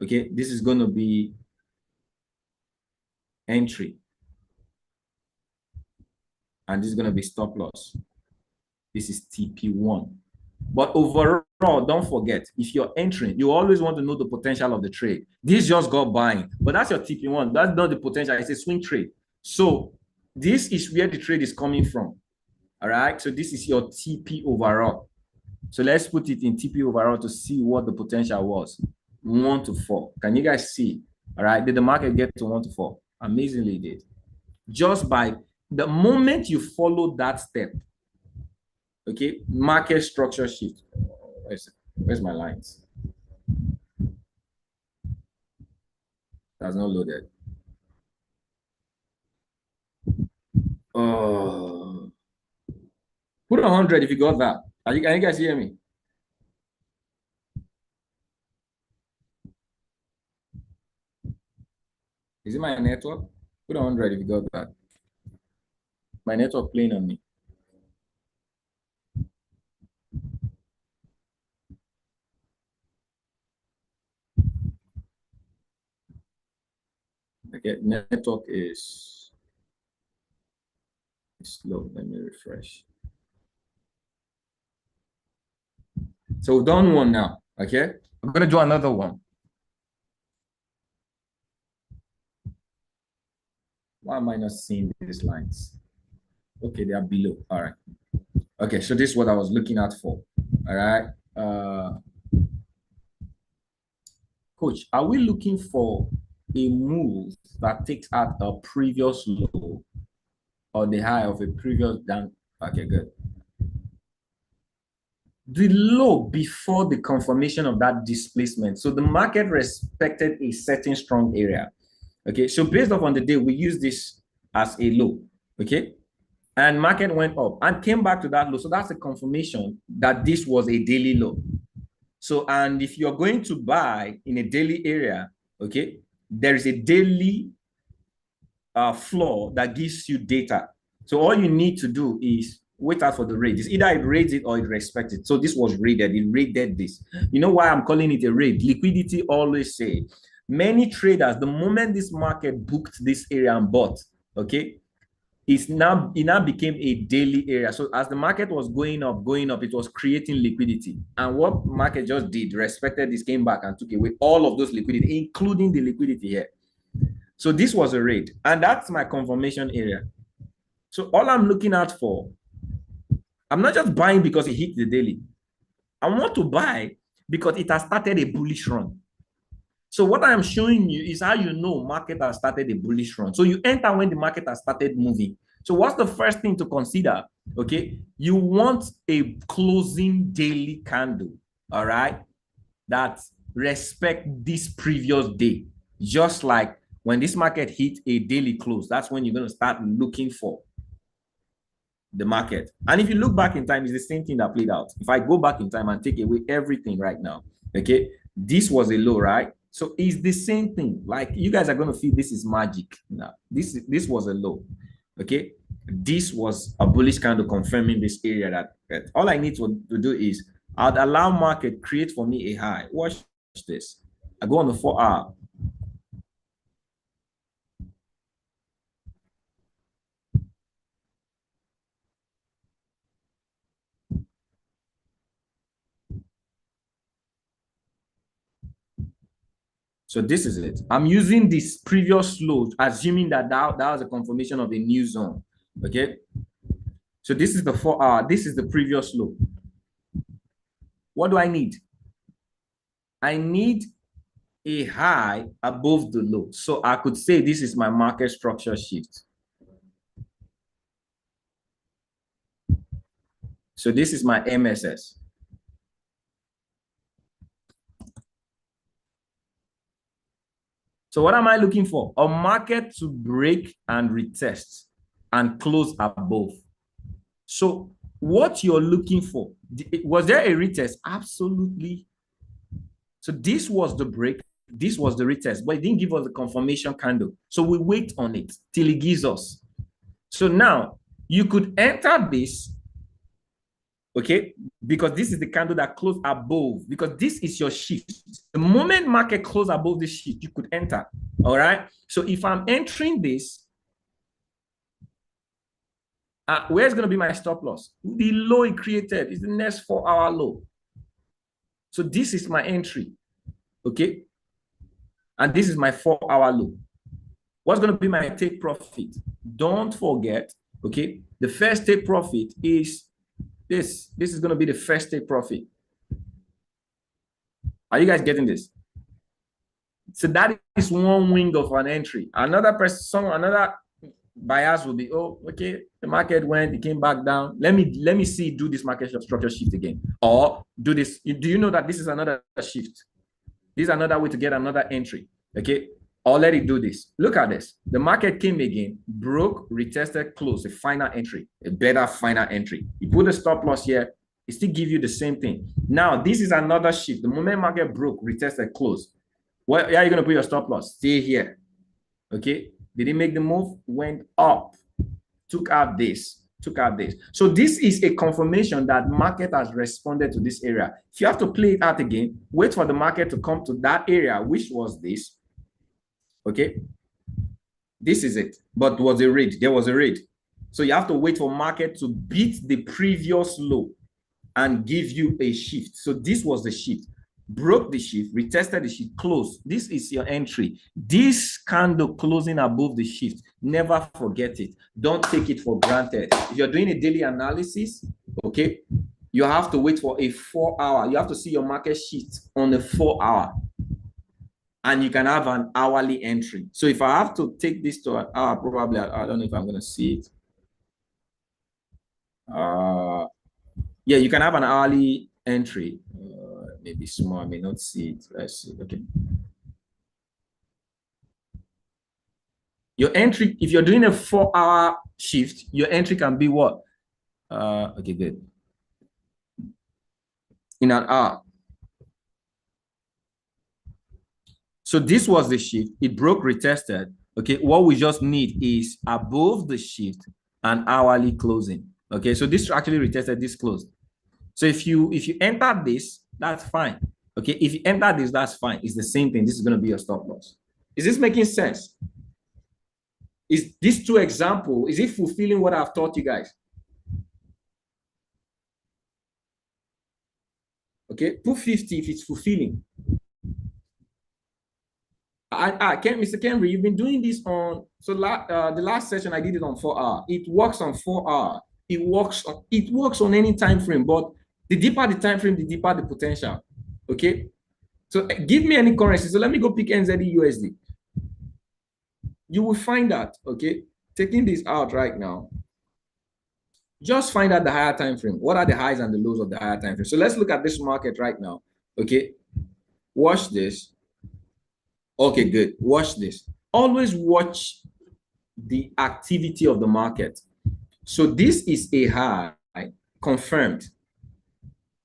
Okay. This is going to be entry. And this is going to be stop loss. This is TP1. But overall, don't forget, if you're entering, you always want to know the potential of the trade. This just got buying, but that's your TP1. That's not the potential. It's a swing trade. So this is where the trade is coming from. All right. So this is your TP overall. So let's put it in TP overall to see what the potential was. 1 to 4. Can you guys see? All right. Did the market get to 1 to 4? Amazingly, it did. Just by the moment you follow that step, okay, market structure shift. Where's my lines? That's not loaded. Oh, put 100 if you got that. Can you guys hear me? Is it my network? Put 100 if you got that. My network playing on me. Okay, network is slow. Let me refresh. So we've done one now. Okay, I'm gonna do another one. Why am I not seeing these lines? Okay, they are below. All right. Okay, so this is what I was looking at for. All right. Coach, are we looking for a move that takes out a previous low or the high of a previous down? Okay, good. The low before the confirmation of that displacement. So the market respected a certain strong area. Okay, so based off on the day, we use this as a low. Okay, and market went up and came back to that low. So that's a confirmation that this was a daily low. So, and if you're going to buy in a daily area, okay, there is a daily floor that gives you data. So all you need to do is wait out for the raid. It's either it raids it or it respects it. So this was raided. It raided this. You know why I'm calling it a raid? Liquidity always say many traders, the moment this market booked this area and bought, okay, it now became a daily area. So as the market was going up, it was creating liquidity. And what market just did, respected this, came back and took away all of those liquidity, including the liquidity here. So this was a raid, and that's my confirmation area. So all I'm looking out for, I'm not just buying because it hit the daily. I want to buy because it has started a bullish run. So what I am showing you is how you know market has started a bullish run. So you enter when the market has started moving. So what's the first thing to consider? Okay, you want a closing daily candle, all right, that respect this previous day. Just like when this market hit a daily close, that's when you're going to start looking for the market. And if you look back in time, it's the same thing that played out. If I go back in time and take away everything right now, okay, this was a low, right? So it's the same thing. Like you guys are going to feel this is magic. Now, this was a low, okay? This was a bullish candle confirming this area that all I need to do is I'd allow market create for me a high. Watch this. I go on the 4 hour. So this is it. I'm using this previous low, assuming that was a confirmation of a new zone. Okay. So this is the 4 hour. This is the previous low. What do I need? I need a high above the low. So I could say this is my market structure shift. So this is my MSS. So what am I looking for? A market to break and retest and close above. So what you're looking for, was there a retest? Absolutely. So this was the break. This was the retest, but it didn't give us the confirmation candle. So we wait on it till it gives us. So now you could enter this, okay, because this is the candle that closed above, because this is your shift. The moment market closed above the shift, you could enter. All right. So if I'm entering this, where's going to be my stop loss? The low it created is the next 4-hour low. So this is my entry. Okay. And this is my 4-hour low. What's going to be my take profit? Don't forget, okay, the first take profit is this. This is going to be the first take profit. Are you guys getting this? So that is one wing of an entry. Another person, another bias will be, oh, okay, the market went, it came back down. Let me see, do this market structure shift again, or do this. Do you know that this is another shift? This is another way to get another entry. Okay, or let it do this. Look at this. The market came again, broke, retested, closed, a final entry, a better final entry. You put a stop loss here, it still give you the same thing. Now, this is another shift. The moment market broke, retested, closed. Where are you going to put your stop loss? Stay here. Okay. Did it make the move? Went up. Took out this. Took out this. So this is a confirmation that market has responded to this area. If you have to play it out again, wait for the market to come to that area, which was this. Okay. This is it. But was a raid. There was a raid. So you have to wait for market to beat the previous low and give you a shift. So this was the shift. Broke the shift, retested the shift, closed. This is your entry. This candle closing above the shift, never forget it. Don't take it for granted. If you're doing a daily analysis, okay, you have to wait for a 4-hour. You have to see your market shift on a 4-hour. And you can have an hourly entry. So if I have to take this to an hour, probably, I don't know if I'm going to see it. Yeah, you can have an hourly entry. Maybe small, I may not see it. Let's see. Okay. Your entry, if you're doing a 4-hour shift, your entry can be what? Okay, good. In an hour. So this was the shift. It broke, retested. Okay, what we just need is above the shift and hourly closing. Okay, so this actually retested, this closed. So if you enter this, that's fine. Okay, if you enter this, that's fine. It's the same thing. This is going to be your stop loss. Is this making sense? Is these two examples, is it fulfilling what I've taught you guys? Okay, put 50 if it's fulfilling. Mr. Kenry, you've been doing this on, so the last session I did it on 4-hour. It works on 4-hour. It works on any time frame, but the deeper the time frame, the deeper the potential. Okay, so give me any currency. So let me go pick NZD USD. You will find that, okay, taking this out right now, just find out the higher time frame. What are the highs and the lows of the higher time frame? So let's look at this market right now. Okay, watch this. Okay, good. Watch this. Always watch the activity of the market. So this is a high confirmed.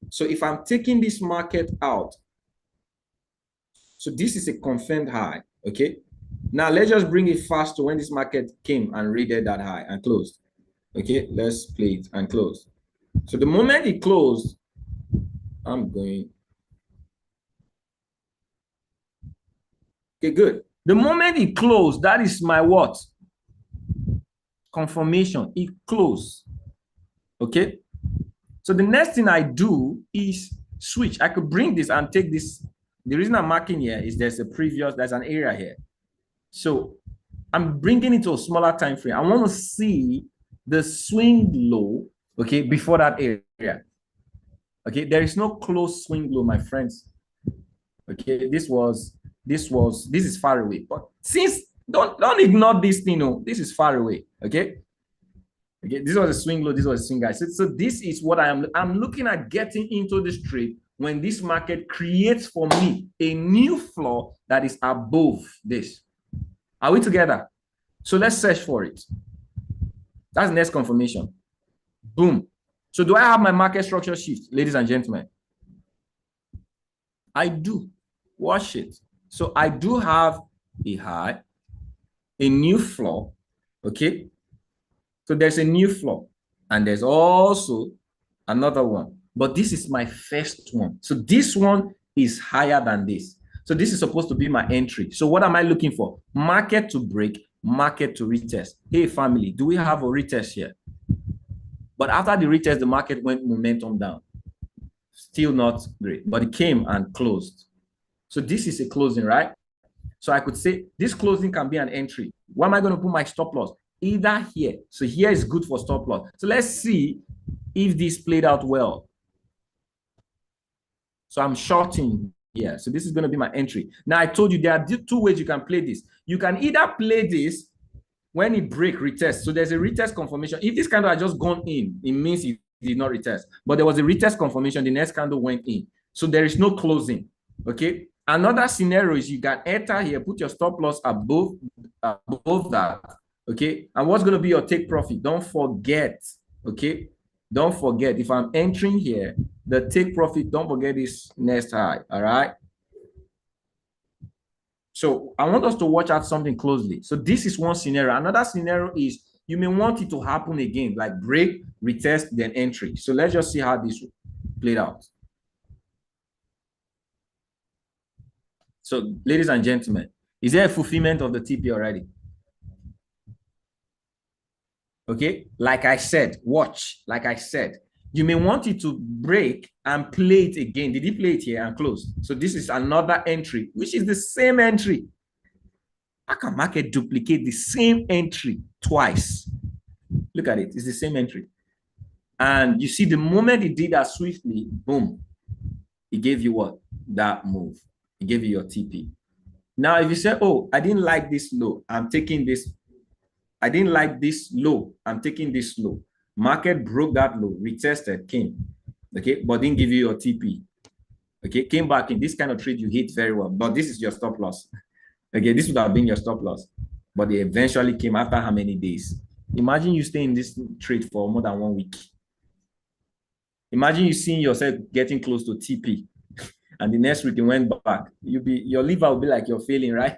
So if I'm taking this market out, so this is a confirmed high. Okay. Now let's just bring it fast to when this market came and raided that high and closed. Okay, let's play it and close. So the moment it closed, I'm going. Okay, good. The moment it closed, that is my what? Confirmation. It closed. Okay. So the next thing I do is switch. I could bring this and take this. The reason I'm marking here is there's an area here. So I'm bringing it to a smaller time frame. I want to see the swing low, okay, before that area. Okay, there is no close swing low, my friends. Okay, this was this is far away. But since don't ignore this thing, oh, this is far away. Okay. Okay, this was a swing low, this was a swing high. So this is what I'm looking at getting into this trade when this market creates for me a new floor that is above this. Are we together? So let's search for it. That's the next confirmation. Boom. So do I have my market structure shift, ladies and gentlemen? I do. Watch it. So I do have a high, a new floor, okay? So there's a new floor, and there's also another one. But this is my first one. So this one is higher than this. So this is supposed to be my entry. So what am I looking for? Market to break, market to retest. Hey, family, do we have a retest here? But after the retest, the market went momentum down. Still not great, but it came and closed. So this is a closing, right? So I could say this closing can be an entry. Where am I going to put my stop loss? Either here. So here is good for stop loss. So let's see if this played out well. So I'm shorting here. So this is going to be my entry. Now I told you there are two ways you can play this. You can either play this when it break retest. So there's a retest confirmation. If this candle had just gone in, it means it did not retest. But there was a retest confirmation. The next candle went in. So there is no closing. Okay. Another scenario is you can enter here, put your stop loss above that. Okay. And what's going to be your take profit? Don't forget. Okay. Don't forget, if I'm entering here, the take profit, don't forget this next high. All right. So I want us to watch out something closely. So this is one scenario. Another scenario is you may want it to happen again, like break, retest, then entry. So let's just see how this played out. So ladies and gentlemen, is there a fulfillment of the TP already? Okay, like I said, watch, like I said, you may want it to break and play it again. Did he play it here and close? So this is another entry, which is the same entry. How can market duplicate the same entry twice? Look at it, it's the same entry. And you see the moment it did that swiftly, boom, it gave you what? That move. It gave you your TP. Now, if you say, oh, I didn't like this low, I'm taking this. I didn't like this low, I'm taking this low. Market broke that low, retested, came, okay, but didn't give you your TP. Okay, came back in. This kind of trade you hit very well, but this is your stop loss. Okay, this would have been your stop loss, but they eventually came after how many days? Imagine you stay in this trade for more than 1 week. Imagine you seeing yourself getting close to TP, and the next week it went back. Your liver will be like you're failing, right?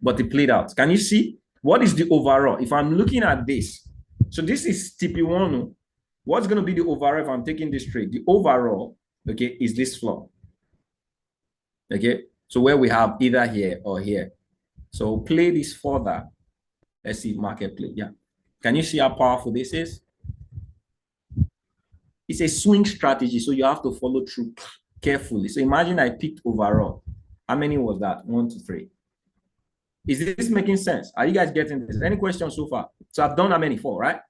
But it played out. Can you see? What is the overall? If I'm looking at this, so this is TP1. What's going to be the overall if I'm taking this trade? The overall, okay, is this floor. Okay, so where we have either here or here. So play this further. Let's see market play. Yeah. Can you see how powerful this is? It's a swing strategy, so you have to follow through carefully. So imagine I picked overall. How many was that? 1, 2, 3. Is this making sense? Are you guys getting this? Any questions so far? So I've done how many? 4, right?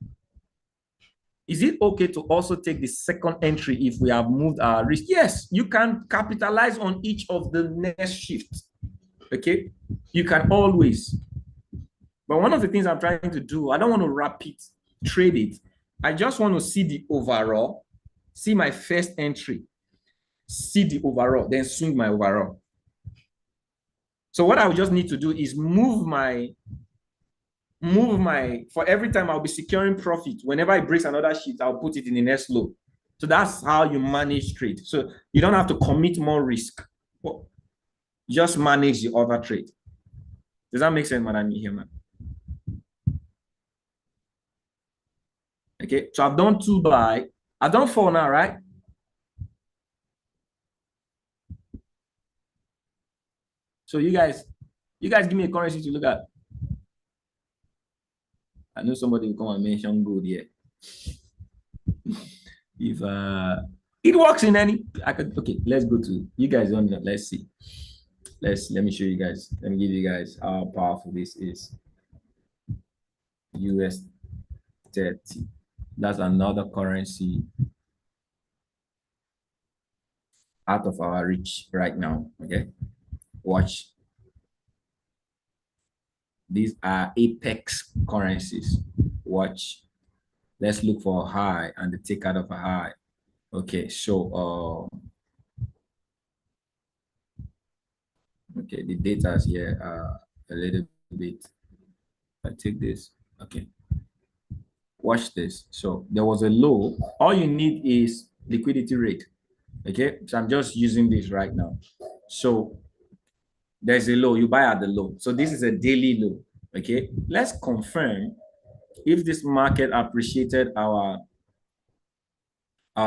Is it okay to also take the second entry if we have moved our risk? Yes, you can capitalize on each of the next shifts. Okay, you can always. But one of the things I'm trying to do, I don't want to rapid trade it. I just want to see the overall, see my first entry, see the overall, then swing my overall. So what I would just need to do is move my, for every time I'll be securing profit. Whenever it breaks another sheet, I'll put it in the next low. So that's how you manage trade. So you don't have to commit more risk. Well, just manage the other trade. Does that make sense, Madam Human? Okay, so I've done 2 buy. I've done 4 now, right? So you guys give me a currency to look at. I know somebody will come and mention gold here. If it works in any, okay, let's go to, you guys don't know, let's see. Let me show you guys. Let me give you guys how powerful this is. US 30. That's another currency out of our reach right now. Okay, watch These are apex currencies. Watch. Let's look for a high and the take out of a high. Okay, so okay, the data is here a little bit. I take this. Okay. Watch this. So there was a low. All you need is liquidity rate. Okay. So I'm just using this right now. So there's a low. You buy at the low. So this is a daily low. Okay. Let's confirm if this market appreciated our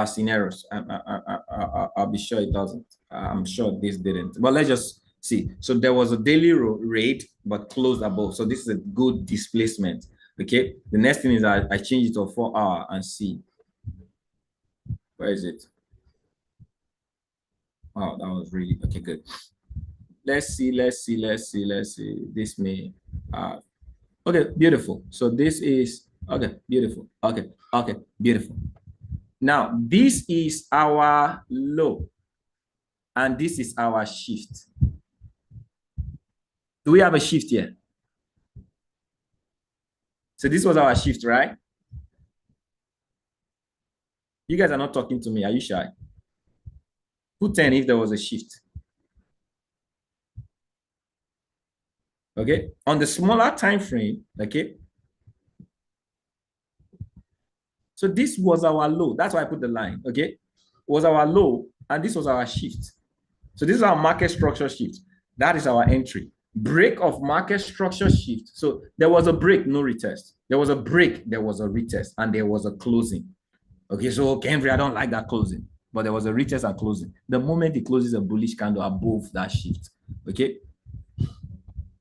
scenarios. I'll be sure it doesn't. I'm sure this didn't. But let's just see. So there was a daily rate, but closed above. So this is a good displacement. Okay. The next thing is I change it to 4 hour and see. Where is it? Wow, that was really okay. Good. Let's see. This may okay, beautiful. So this is okay, beautiful. Okay, beautiful. Now this is our low, and this is our shift. Do we have a shift here? So this was our shift, right? You guys are not talking to me. Are you shy? Put 10 if there was a shift. Okay, on the smaller time frame, okay. So this was our low. That's why I put the line, okay? It was our low, and this was our shift. So this is our market structure shift. That is our entry. Break of market structure shift. So there was a break, no retest. There was a break, there was a retest, and there was a closing. Okay, so Kenfrey, I don't like that closing, but there was a retest and closing. The moment it closes a bullish candle above that shift, okay?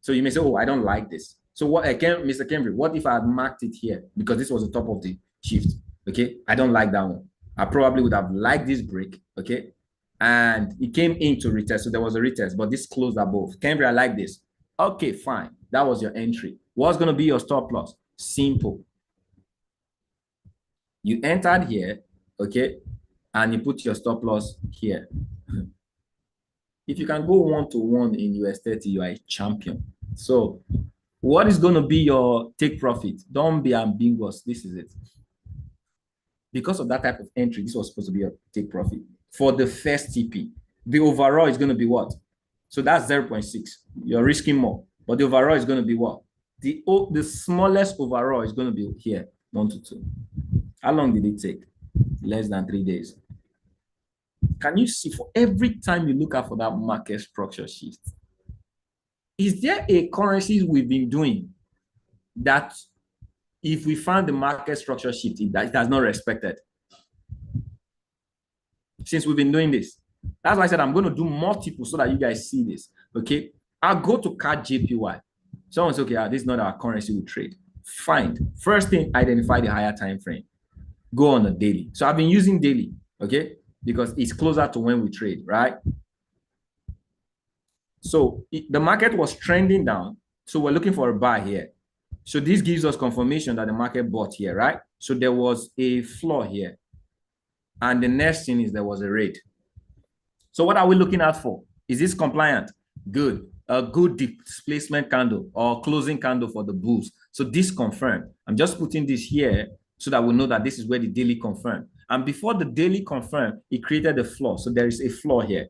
So you may say, oh, I don't like this. So what, Mr. Kenfrey, what if I had marked it here? Because this was the top of the shift, okay? I don't like that one. I probably would have liked this break, okay? And it came into retest, so there was a retest, but this closed above. Kenfrey, I like this. Okay, fine. That was your entry. What's going to be your stop loss? Simple. You entered here, okay, and you put your stop loss here. If you can go 1-to-1 in US30, you are a champion. So what is going to be your take profit? Don't be ambiguous. This is it. Because of that type of entry, this was supposed to be a take profit. For the first TP, the overall is going to be what? So that's 0.6. You're risking more. But the overall is going to be what? The smallest overall is going to be here, 1 to 2. How long did it take? Less than 3 days. Can you see for every time you look out for that market structure shift? Is there a currency we've been doing that if we find the market structure shift, it has not respected? Since we've been doing this. That's why I said I'm going to do multiple so that you guys see this. Okay. I'll go to CAD JPY. Someone says, okay, this is not our currency we trade. Fine. First thing, identify the higher time frame. Go on a daily. So I've been using daily, okay, because it's closer to when we trade, right? So the market was trending down. So we're looking for a buy here. So this gives us confirmation that the market bought here, right? So there was a floor here. And the next thing is there was a rate. So what are we looking at for? Is this compliant? Good. A good displacement candle or closing candle for the bulls. So this confirmed. I'm just putting this here so that we know that this is where the daily confirmed. And before the daily confirmed, it created a floor. So there is a floor here.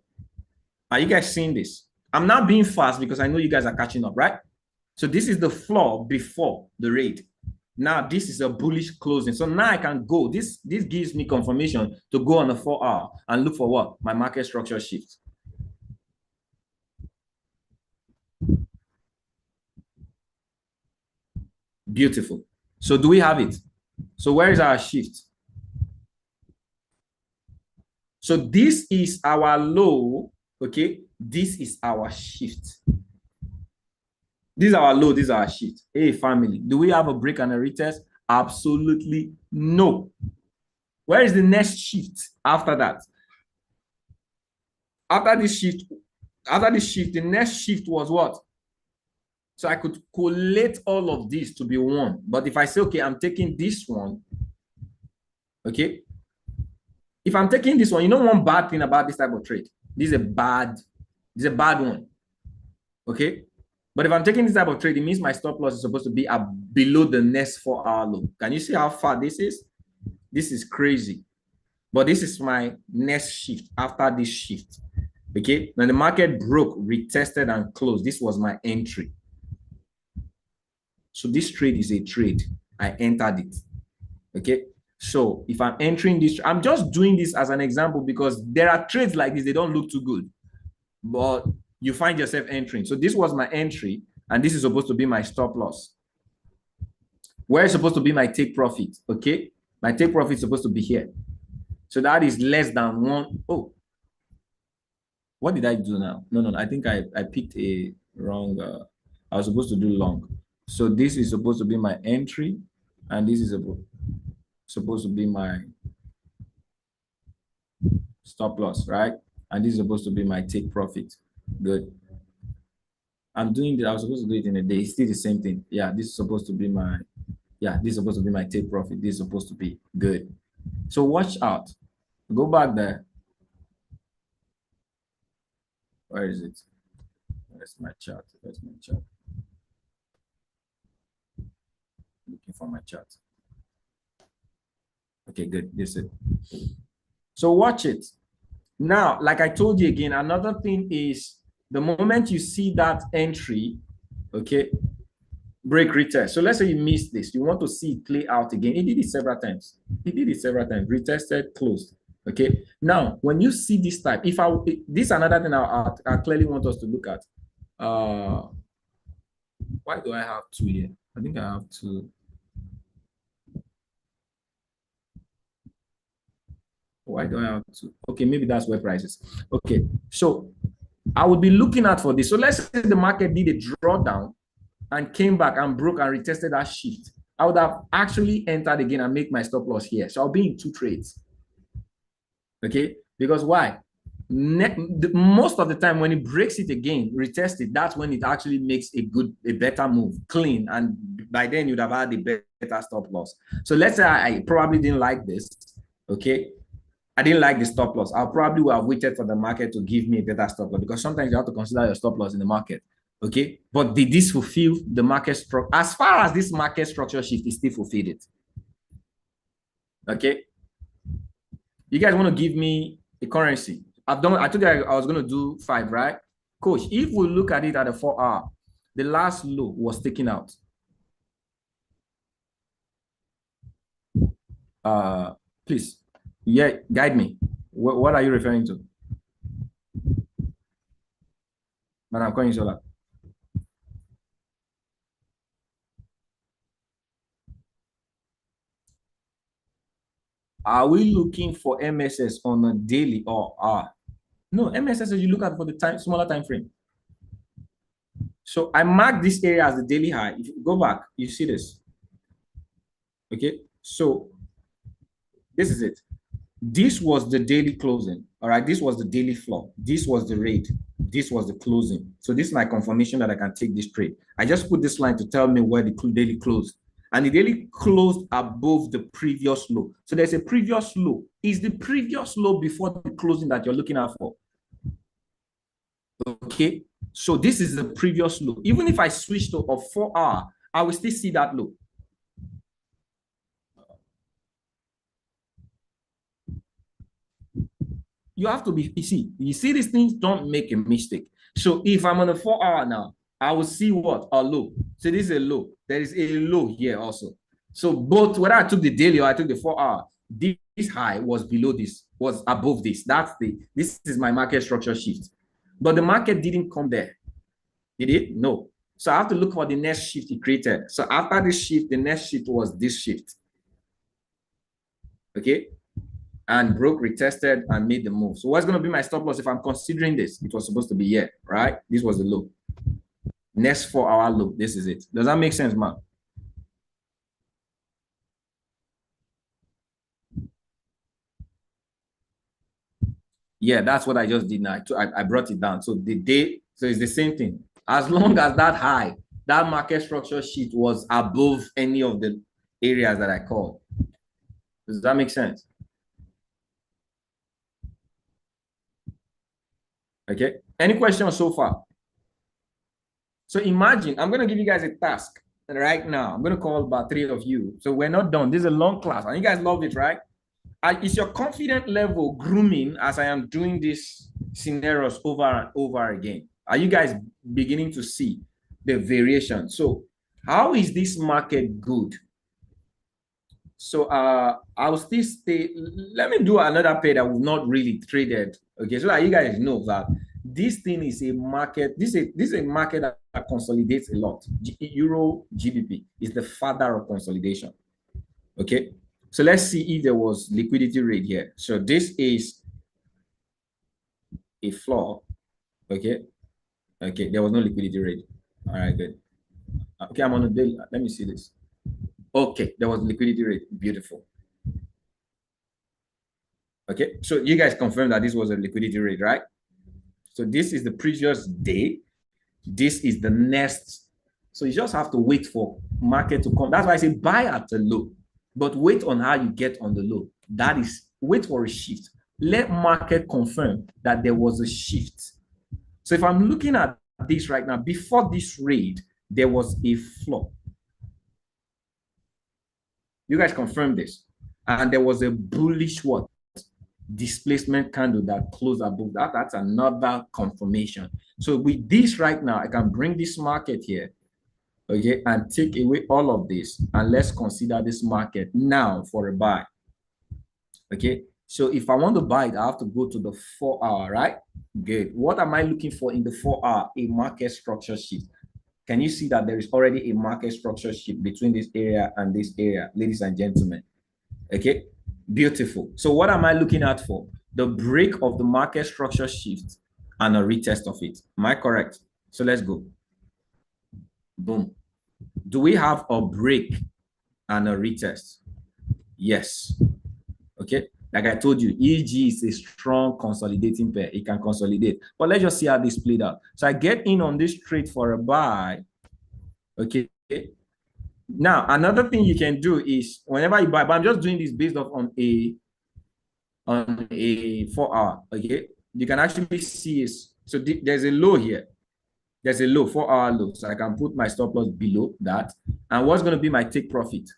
Are you guys seeing this? I'm not being fast because I know you guys are catching up, right? So this is the floor before the rate. Now this is a bullish closing. So now I can go. This gives me confirmation to go on a 4 hour and look for what? My market structure shift. Beautiful. So do we have it? So where is our shift? So this is our low, okay? This is our shift. This is our low, this is our shift. Hey, family, do we have a break and a retest? Absolutely no. Where is the next shift after that? After this shift, the next shift was what? So I could collate all of this to be one. But if I say, okay, I'm taking this one, okay? If I'm taking this one, you know one bad thing about this type of trade? This is a bad one, okay? But if I'm taking this type of trade, it means my stop loss is supposed to be below the next 4-hour low. Can you see how far this is? This is crazy. But this is my next shift after this shift. Okay, when the market broke, retested, and closed, this was my entry. So this trade is a trade. I entered it. Okay, so if I'm entering this, I'm just doing this as an example because there are trades like this, they don't look too good, but you find yourself entering. So this was my entry, and this is supposed to be my stop loss. Where is supposed to be my take profit? Okay, my take profit is supposed to be here. So that is less than one. Oh, what did I do now? No. I think I picked a wrong. I was supposed to do long. So this is supposed to be my entry, and this is supposed to be my stop loss, right? And this is supposed to be my take profit. Good. I'm doing that. I was supposed to do it in a day. It's still the same thing. Yeah, this is supposed to be my, this is supposed to be my take profit. This is supposed to be good. So watch out. Go back there. Where is it? Where's my chart? Where's my chart? Looking for my chart. Okay, good. This is it. So watch it. Now, like I told you again, another thing is the moment you see that entry, okay, break retest. So let's say you missed this. You want to see it play out again. It did it several times. It did it several times. Retested, closed. Okay. Now, when you see this type, this is another thing I clearly want us to look at. Why do I have two here? I think I have two. Why do I have two? Okay, maybe that's where prices. Okay, so I would be looking out for this. So let's say the market did a drawdown and came back and broke and retested that shift. I would have actually entered again and make my stop loss here. So I'll be in two trades. Okay, because why? Most of the time when it breaks it again, retest it, that's when it actually makes a better move, clean, and by then you'd have had a better stop loss. So let's say I probably didn't like this. Okay, I didn't like the stop loss. I probably would have waited for the market to give me a better stop loss because sometimes you have to consider your stop loss in the market. Okay, but did this fulfill the market structure? As far as this market structure shift, it still fulfilled it. Okay, you guys want to give me a currency? I told you I was going to do 5, right? Coach, if we look at it at a 4-hour, the last low was taken out. Please, guide me. What are you referring to? Madam Koinsola. Are we looking for MSS on a daily or hour? No, MSS you look at for the smaller time frame. So I mark this area as the daily high. If you go back, you see this. Okay, so this is it. This was the daily closing. All right, this was the daily floor. This was the rate. This was the closing. So this is my confirmation that I can take this trade. I just put this line to tell me where the daily closed. And the daily closed above the previous low. So there's a previous low. Is the previous low before the closing that you're looking at for? Okay, so this is the previous low. Even if I switch to a 4-hour, I will still see that low. You have to be, you see these things, don't make a mistake. So if I'm on a 4-hour now, I will see what? A low. So this is a low. There is a low here also. So both, whether I took the daily or I took the 4-hour, this high was below this, was above this. This is my market structure shift. But the market didn't come there. Did it? No. So I have to look for the next shift it created. So after this shift, the next shift was this shift. Okay. And broke, retested, and made the move. So what's going to be my stop loss if I'm considering this? It was supposed to be here, right? This was the low. Next 4-hour low. This is it. Does that make sense, man? Yeah, that's what I just did now. I brought it down. So it's the same thing. As long as that high, that market structure sheet was above any of the areas that I called. Does that make sense? Okay. Any questions so far? So imagine, I'm going to give you guys a task right now. I'm going to call about 3 of you. So we're not done. This is a long class and you guys loved it, right? Is your confidence level grooming as I am doing these scenarios over and over again? Are you guys beginning to see the variation? So how is this market good? So I'll still stay. Let me do another pair that we've not really traded. Okay, so that you guys know that this thing is a market. This is a market that consolidates a lot. Euro GBP is the father of consolidation. Okay, so let's see if there was liquidity rate here. So this is a floor. Okay, okay, there was no liquidity rate. All right, good. Okay, I'm on a daily. Let me see this. Okay, there was liquidity rate. Beautiful. Okay, so you guys confirmed that this was a liquidity rate, right? So this is the previous day. This is the next. So you just have to wait for market to come. That's why I say buy at the low, but wait on how you get on the low. That is, wait for a shift. Let market confirm that there was a shift. So if I'm looking at this right now, before this raid, there was a floor. You guys confirmed this. And there was a bullish what? Displacement candle that closed above that. That's another confirmation. So with this right now, I can bring this market here, okay, and take away all of this, and let's consider this market now for a buy. Okay, so if I want to buy it, I have to go to the 4-hour, right? Good. What am I looking for in the 4-hour? A market structure shift. Can you see that there is already a market structure shift between this area and this area, ladies and gentlemen? Okay, beautiful. So what am I looking at for? The break of the market structure shift and a retest of it. Am I correct? So let's go. Boom. Do we have a break and a retest? Yes. Okay. Like I told you, EG is a strong consolidating pair. It can consolidate. But let's just see how this played out. So I get in on this trade for a buy. Okay. Now, another thing you can do is whenever you buy, but I'm just doing this based off on a 4-hour. Okay. You can actually see is so there's a low here. There's a low, 4-hour low. So I can put my stop loss below that. And what's going to be my take profit?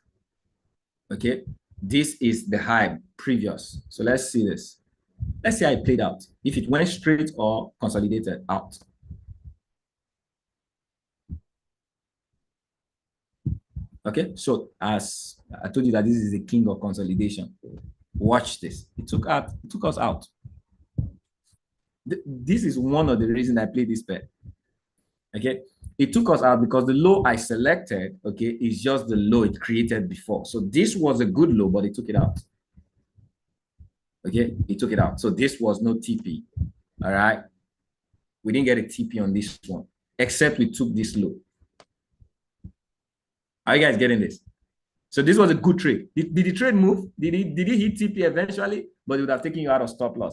Okay. This is the high previous. So let's see this. Let's see how it played out. If it went straight or consolidated out. Okay. So as I told you that this is the king of consolidation. Watch this. It took us out. This is one of the reasons I play this pair. Okay. It took us out because the low I selected, okay, is just the low it created before. So this was a good low, but it took it out. Okay, it took it out. So this was no TP. All right. We didn't get a TP on this one, except we took this low. Are you guys getting this? So this was a good trade. Did the trade move? Did he hit TP eventually? But it would have taken you out of stop loss.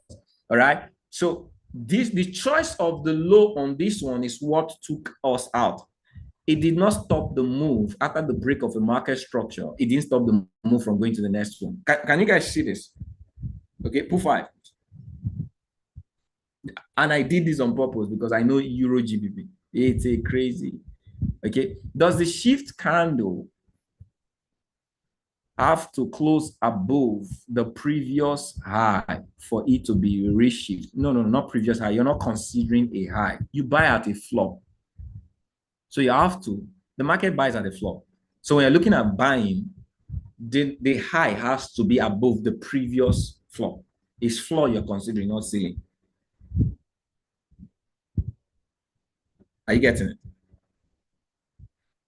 All right. So the choice of the low on this one is what took us out. It did not stop the move after the break of the market structure. It didn't stop the move from going to the next one. Can you guys see this? Okay, pull 5. And I did this on purpose because I know Euro GBP. It's a crazy. Okay, does the shift candle have to close above the previous high for it to be reshift? No, not previous high. You're not considering a high. You buy at a floor. So you have to, the market buys at a floor. So when you're looking at buying, the high has to be above the previous floor. It's floor you're considering, not ceiling. Are you getting it?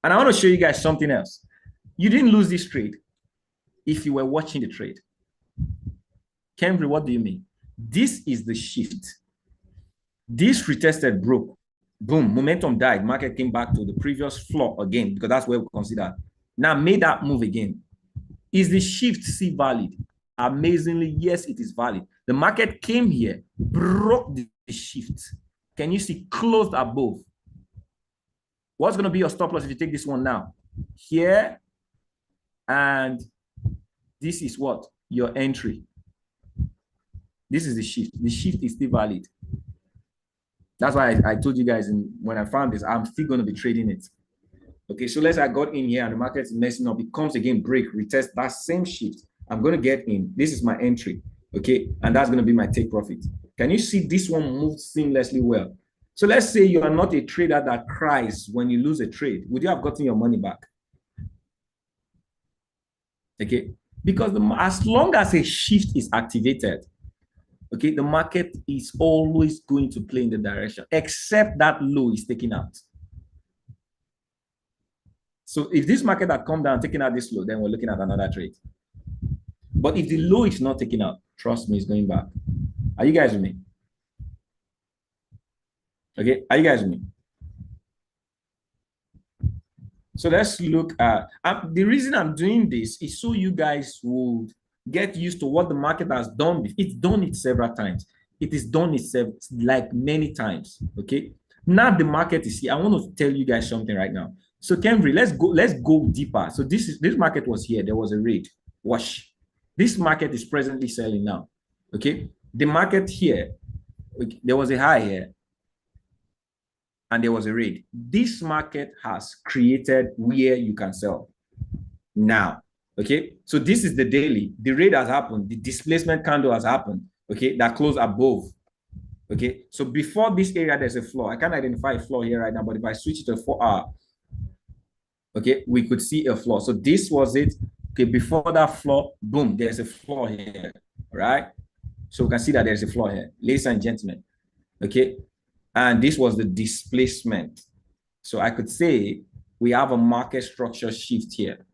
And I want to show you guys something else. You didn't lose this trade if you were watching the trade. Kemri, what do you mean? This is the shift. This retested, broke. Boom, momentum died. Market came back to the previous floor again because that's where we consider. Now made that move again. Is the shift still valid? Amazingly, yes, it is valid. The market came here, broke the shift. Can you see closed above? What's going to be your stop loss if you take this one now? Here, and this is what? Your entry. This is the shift. The shift is still valid. That's why I told you guys when I found this, I'm still going to be trading it. Okay, so let's say I got in here and the market is messing up. It comes again, break, retest that same shift. I'm going to get in. This is my entry. Okay, and that's going to be my take profit. Can you see this one moved seamlessly well? So let's say you are not a trader that cries when you lose a trade. Would you have gotten your money back? Okay, because as long as a shift is activated, okay, the market is always going to play in the direction, except that low is taken out. So if this market had come down, taking out this low, then we're looking at another trade. But if the low is not taken out, trust me, it's going back. Are you guys with me? Okay, are you guys with me? So let's look at, the reason I'm doing this is so you guys would get used to what the market has done. It's done it several times. It is done itself like many times, okay? Now the market is here. I want to tell you guys something right now. So Kenry, let's go deeper. So this market was here. There was a raid. Wash. This market is presently selling now, okay? The market here, okay, there was a high here and there was a raid. This market has created where you can sell now. Okay, so this is the daily. The raid has happened. The displacement candle has happened. Okay, that closed above. Okay, so before this area, there's a floor. I can't identify a floor here right now, but if I switch it to 4 hour, okay, we could see a floor. So this was it. Okay, before that floor, boom, there's a floor here. Right? So we can see that there's a floor here, ladies and gentlemen. Okay, and this was the displacement. So I could say we have a market structure shift here.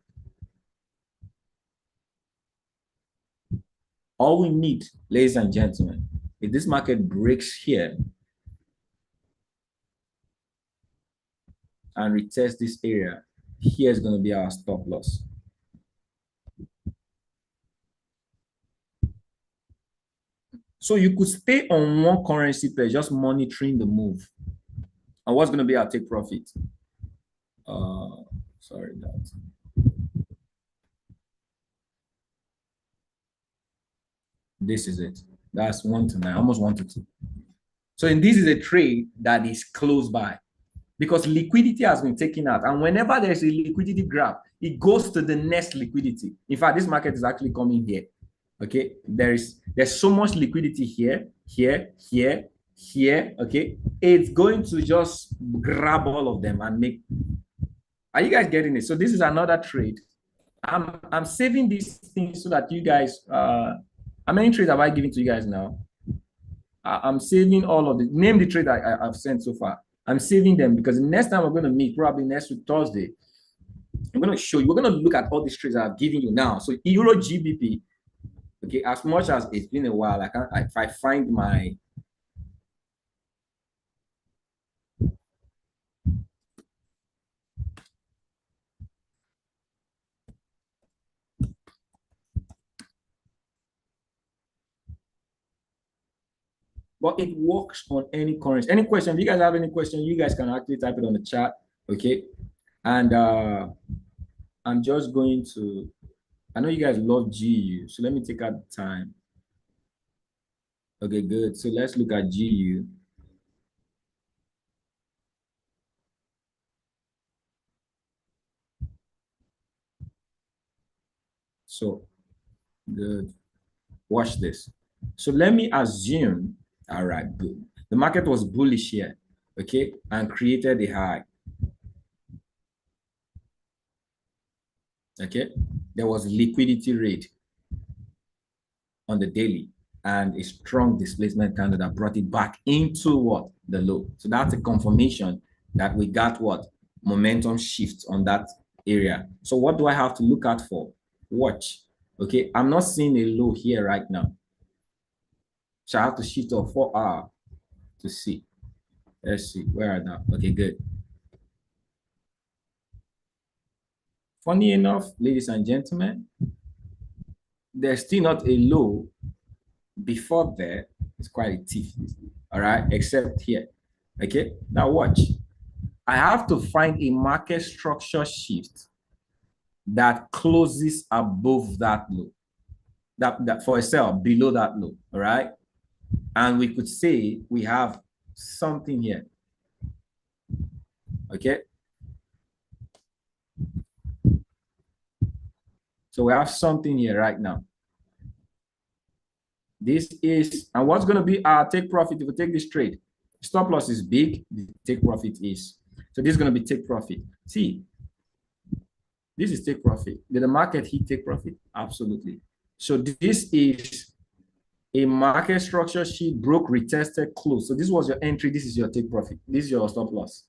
All we need, ladies and gentlemen, if this market breaks here and retest this area, here's going to be our stop loss. So you could stay on one currency pair, just monitoring the move. And what's going to be our take profit? Sorry, that. This is it. That's 1 to 9, almost 1 to 2. So in this is a trade that is close by because liquidity has been taken out. And whenever there's a liquidity grab, it goes to the next liquidity. In fact, this market is actually coming here. Okay, there's so much liquidity here, here, here, here. Okay, it's going to just grab all of them and make. Are you guys getting it? So this is another trade. I'm saving these things so that you guys. How many trades have I given to you guys now? I'm saving all of the. Name the trade I've sent so far. I'm saving them because the next time we're going to meet, probably next week Thursday, I'm going to show you. We're going to look at all these trades I've given you now. So Euro GBP. Okay, as much as it's been a while, if I find my but it works on any currency. Any question? If you guys have any question, you guys can actually type it on the chat. Okay. And I'm just going to, I know you guys love GU, so let me take out the time. Okay, good. So let's look at GU. So good. Watch this. So let me assume, all right, good. The market was bullish here, okay, and created a high. Okay, there was liquidity rate on the daily and a strong displacement candle that brought it back into what? The low. So that's a confirmation that we got what? Momentum shift on that area. So what do I have to look out for? Watch. Okay, I'm not seeing a low here right now. So I have to shift to a 4 hour to see. Let's see, where are that? Okay, good. Funny enough, ladies and gentlemen, there's still not a low. Before there, it's quite a tiff, all right, except here. Okay, now watch. I have to find a market structure shift that closes above that low, that for a sell below that low, all right? And we could say we have something here. Okay. So we have something here right now. This is, and what's going to be our take profit if we take this trade? Stop loss is big, the take profit is. So this is going to be take profit. See, this is take profit. Did the market hit take profit? Absolutely. So this is a market structure sheet, broke, retested, closed. So this was your entry. This is your take profit. This is your stop loss.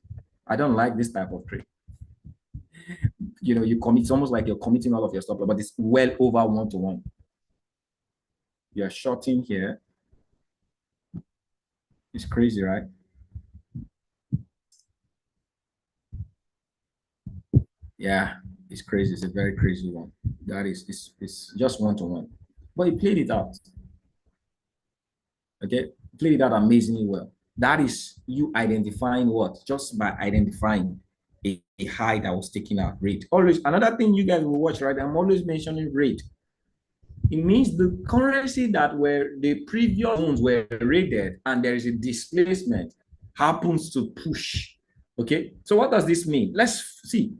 I don't like this type of trade. You know, you commit, it's almost like you're committing all of your stop loss, but it's well over 1-to-1. You're shorting here. It's crazy, right? Yeah, it's crazy. It's a very crazy one. That is, it's just 1-to-1. But he played it out. Okay, played it out amazingly well. That is you identifying what? Just by identifying a high that was taken out. Rate. Always another thing you guys will watch, right? I'm always mentioning rate. It means the currency that were the previous ones were rated and there is a displacement happens to push. Okay, so what does this mean? Let's see.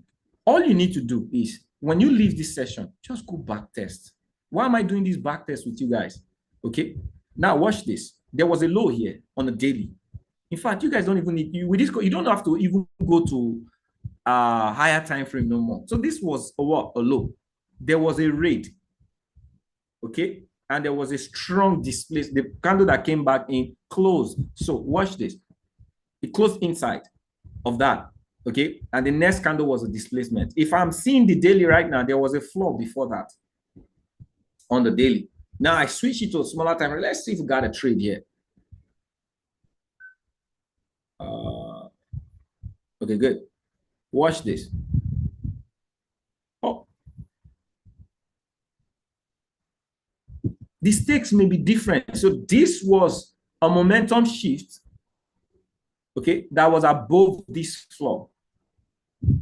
All you need to do is when you leave this session, just go back test. Why am I doing this back test with you guys? Okay, now watch this. There was a low here on a daily. In fact, you guys don't even need you with this. You don't have to even go to a higher time frame no more. So this was a what? A low. There was a raid. Okay, and there was a strong displacement. The candle that came back in closed. So watch this. It closed inside of that. Okay, and the next candle was a displacement. If I'm seeing the daily right now, there was a floor before that on the daily. Now I switch it to a smaller time. Let's see if we got a trade here. Okay, good. Watch this. Oh, the stakes may be different. So this was a momentum shift, okay, that was above this floor.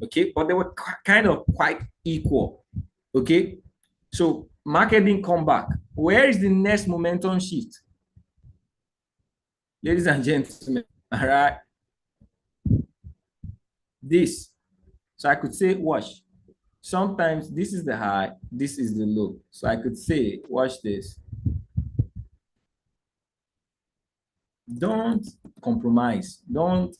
Okay, but they were kind of quite equal. Okay, so market didn't come back. Where is the next momentum shift? Ladies and gentlemen, all right, this. So I could say, watch. Sometimes this is the high, this is the low. So I could say, watch this. Don't compromise. Don't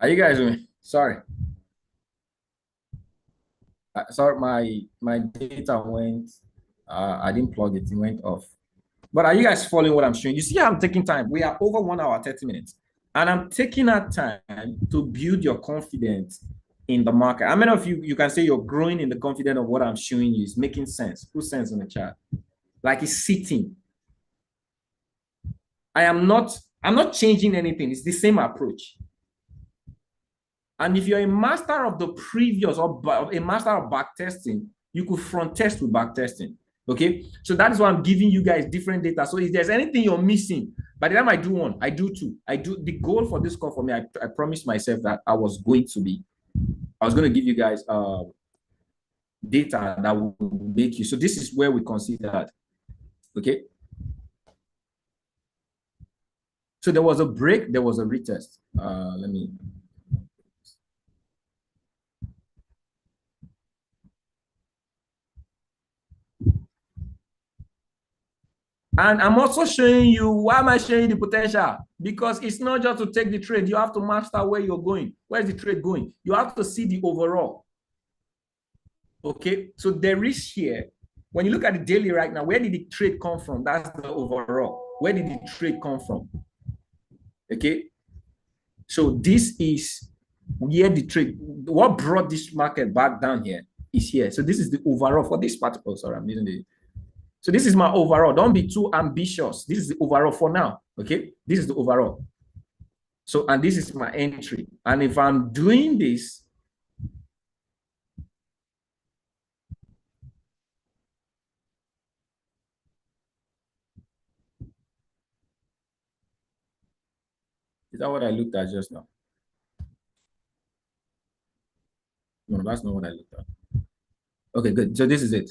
Are you guys with me? Sorry. Sorry, my data went. I didn't plug it. It went off. But are you guys following what I'm showing? You see, I'm taking time. We are over 1 hour, 30 minutes. And I'm taking that time to build your confidence in the market. How many of you can say you're growing in the confidence of what I'm showing you is making sense? Put sense in the chat. Like it's sitting. I'm not changing anything. It's the same approach. And if you're a master of the previous or a master of back testing, you could front test with back testing. Okay. So that is why I'm giving you guys different data. So if there's anything you're missing, by the time I do one, I do two. I do the goal for this call for me. I promised myself that I was going to give you guys data that will make you. So this is where we consider that. Okay. So there was a break, there was a retest. Let me. And I'm also showing you, why am I showing you the potential? Because it's not just to take the trade. You have to master where you're going. Where's the trade going? You have to see the overall. Okay, so there is here, when you look at the daily right now, where did the trade come from? That's the overall. Where did the trade come from? Okay, so this is where the trade, what brought this market back down here is here. So this is the overall for this particle. Sorry, I'm using the. So this is my overall. Don't be too ambitious. This is the overall for now. Okay, this is the overall. So, and this is my entry. And if I'm doing this, is that what I looked at just now? No, that's not what I looked at. Okay, good. So this is it.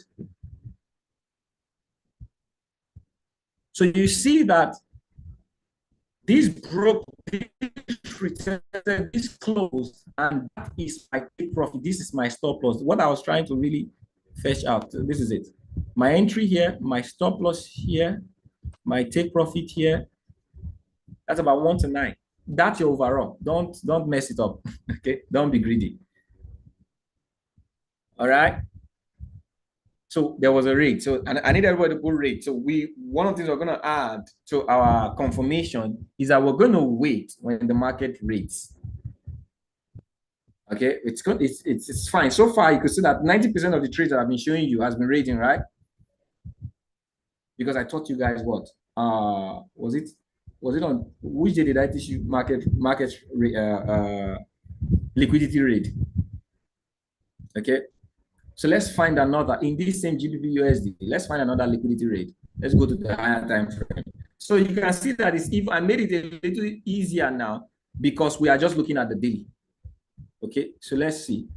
So you see that this broke, this retested, this closed, and that is my take profit. This is my stop loss. What I was trying to really fetch out. This is it. My entry here, my stop loss here, my take profit here. That's about 1 to 9. That's your overall. Don't mess it up. Okay, don't be greedy. All right. So there was a rate. So and I need everybody to put rate. So one of the things we're going to add to our confirmation is that we're going to wait when the market rates. Okay, it's good. It's fine. So far, you could see that 90% of the trades that I've been showing you has been rating, right? Because I taught you guys what? Was it on which day did I teach you market liquidity rate? Okay. So let's find another in this same GBP USD. Let's find another liquidity rate. Let's go to the higher time frame. So you can see that it's even, I made it a little easier now because we are just looking at the daily. Okay, so let's see.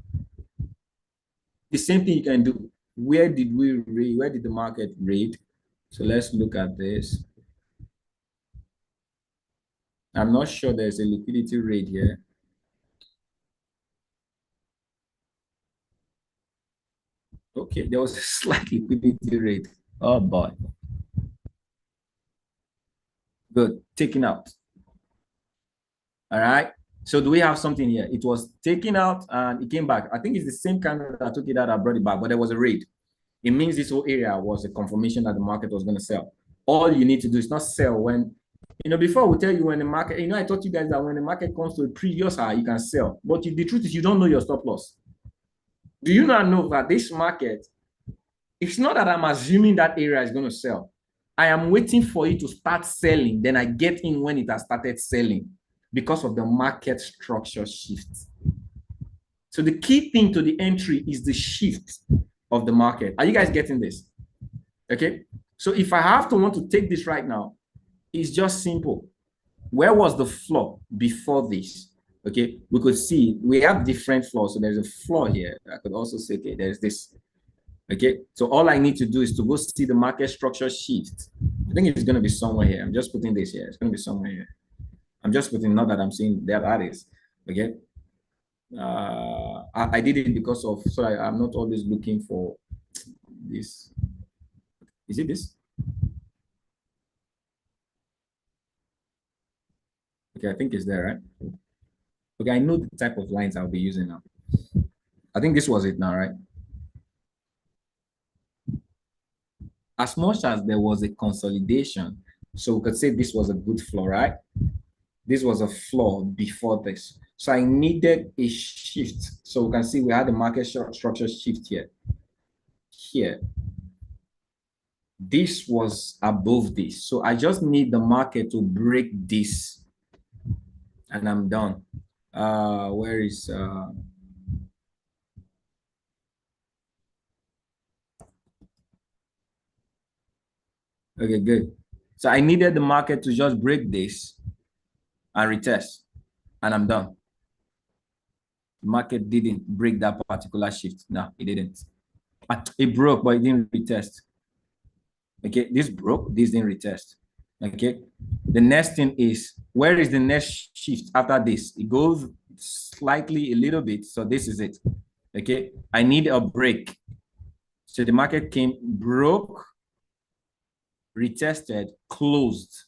The same thing you can do. Where did we read? Where did the market read? So let's look at this. I'm not sure there's a liquidity rate here. Okay, there was a slight liquidity rate. Oh boy. Good, taken out. All right. So do we have something here? It was taken out and it came back. I think it's the same kind that took it out and brought it back, but there was a rate. It means this whole area was a confirmation that the market was going to sell. All you need to do is not sell when, before we tell you when the market, I taught you guys that when the market comes to a previous high, you can sell. But the truth is you don't know your stop loss. Do you not know that this market, it's not that I'm assuming that area is going to sell. I am waiting for it to start selling. Then I get in when it has started selling because of the market structure shift. So the key thing to the entry is the shift of the market. Are you guys getting this? Okay. So if I have to want to take this right now, it's just simple. Where was the floor before this? Okay. We could see we have different floors. So there's a floor here. I could also say, okay, there's this. Okay. So all I need to do is to go see the market structure shift. I think it's going to be somewhere here. I'm just putting this here. It's going to be somewhere here. I'm just putting, not that I'm seeing that is. Okay. I did it because of, so I'm not always looking for this. Is it this? Okay, I think it's there, right? Okay, I know the type of lines I'll be using now. I think this was it now, right? As much as there was a consolidation, so we could say this was a good floor, right? This was a floor before this. So I needed a shift. So we can see we had the market structure shift here. Here. This was above this. So I just need the market to break this. And I'm done. Where is okay, good. So I needed the market to just break this and retest, and I'm done. The market didn't break that particular shift. No, it didn't. It broke, but it didn't retest. Okay, this broke, this didn't retest. Okay, the next thing is, where is the next shift after this? It goes slightly a little bit, so this is it. Okay, I need a break. So the market came, broke, retested, closed.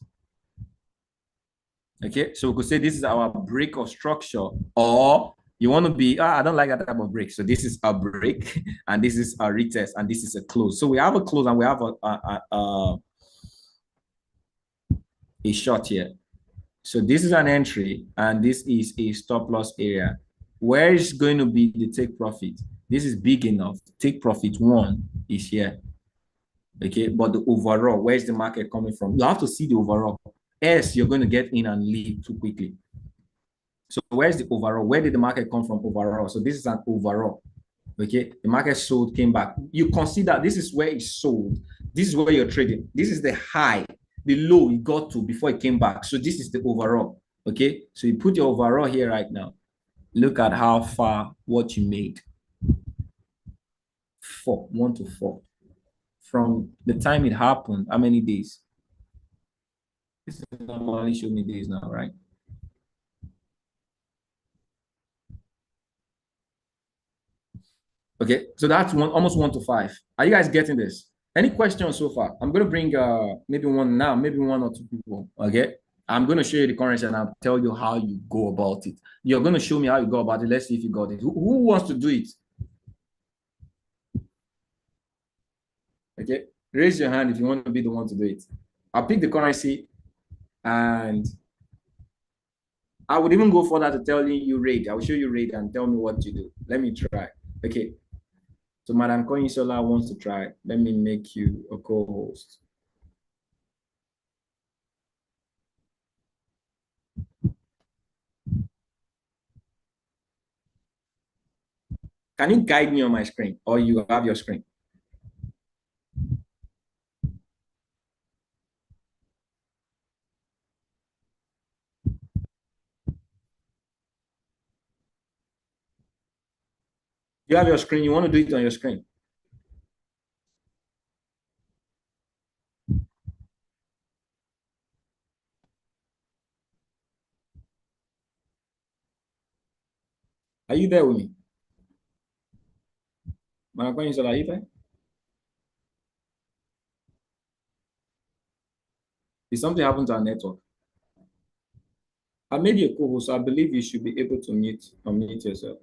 Okay, so we could say this is our break of structure, or you want to be, I don't like that type of break. So this is a break, and this is a retest, and this is a close. So we have a close and we have a short here. So this is an entry, and this is a stop loss area. Where is going to be the take profit? This is big enough. Take profit one is here. Okay, but the overall, where's the market coming from? You have to see the overall. Else, you're going to get in and leave too quickly. So where's the overall? Where did the market come from overall? So this is an overall. Okay, the market sold, came back. You consider this is where it sold. This is where you're trading. This is the high, the low it got to before it came back. So this is the overall. Okay, so you put your overall here right now. Look at how far what you made. 1 to 4. From the time it happened, how many days? This is normally showing me days now, right? Okay, so that's almost 1 to 5. Are you guys getting this? Any questions so far? I'm going to bring maybe one now, maybe 1 or 2 people. Okay, I'm going to show you the currency and I'll tell you how you go about it. You're going to show me how you go about it. Let's see if you got it. Who wants to do it? Okay, raise your hand if you want to be the one to do it. I'll pick the currency and I would even go further to tell you rate. I will show you rate and tell me what to do. Let me try. Okay. So Madam Koinsola wants to try. Let me make you a co-host. Can you guide me on my screen or you have your screen? You have your screen. You want to do it on your screen. Are you there with me? Madam Koinsola, are you there? Did something happen to our network? I made you a co-host, so I believe you should be able to unmute yourself.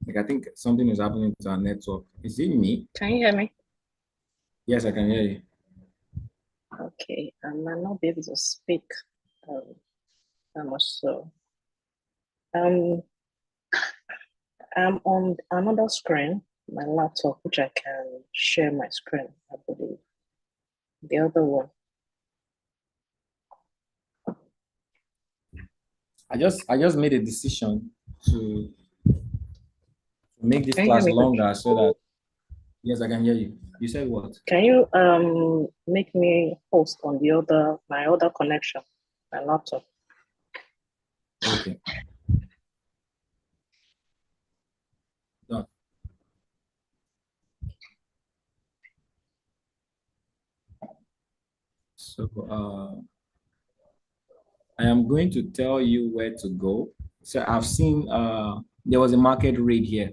Like I think something is happening to our network. Is it me? Can you hear me? Yes, I can hear you. Okay, I might not be able to speak that much. So, I'm on another screen, my laptop, which I can share my screen. I believe the other one. I just made a decision to make this Can you hear class me? longer so that yes, I can hear you. You said what? Can you make me host on my other connection, my laptop? Okay. Done. So I am going to tell you where to go. So I've seen there was a market rate here.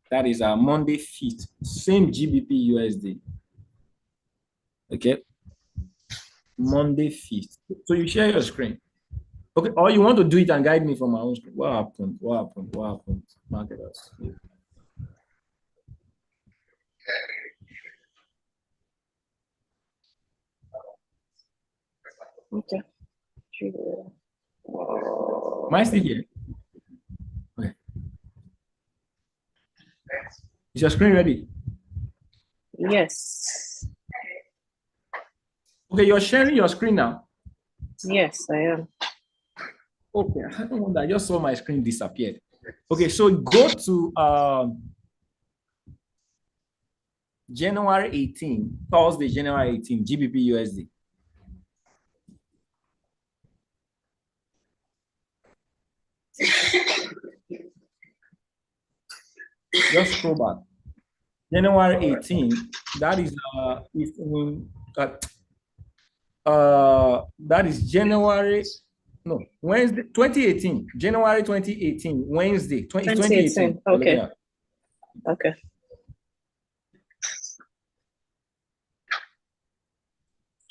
That is Monday 5th, same GBP USD. Okay. Monday 5th. So you share your screen. Okay, or you want to do it and guide me from my own screen. What happened? What happened? What happened? Market us. Okay. Am I still here? Okay. Is your screen ready? Yes. Okay, you're sharing your screen now. Yes, I am. Okay, I don't wonder. I just saw my screen disappeared. Okay, so go to January 18, Thursday, January 18, GBP USD. Just scroll back. January 18, that is that is January, no, Wednesday, 2018, January 2018, Wednesday, 2018. Okay. Okay.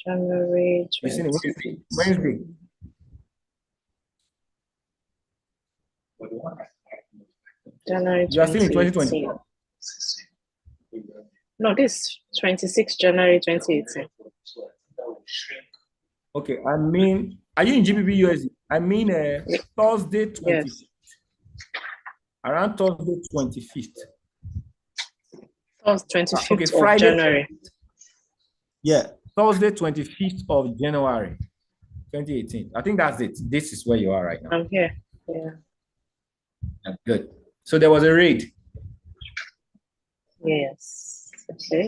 January 2018. Wednesday. January 2018. You are still in 2020. No, this 26 January 2018. Okay, I mean, are you in GBP USD? I mean, Thursday 25th. Yes. Around Thursday 25th. Thursday 25th okay, of Friday, January. Yeah, Thursday 25th of January 2018. I think that's it. This is where you are right now. I'm here. Yeah. Good. So there was a raid. Yes. Okay.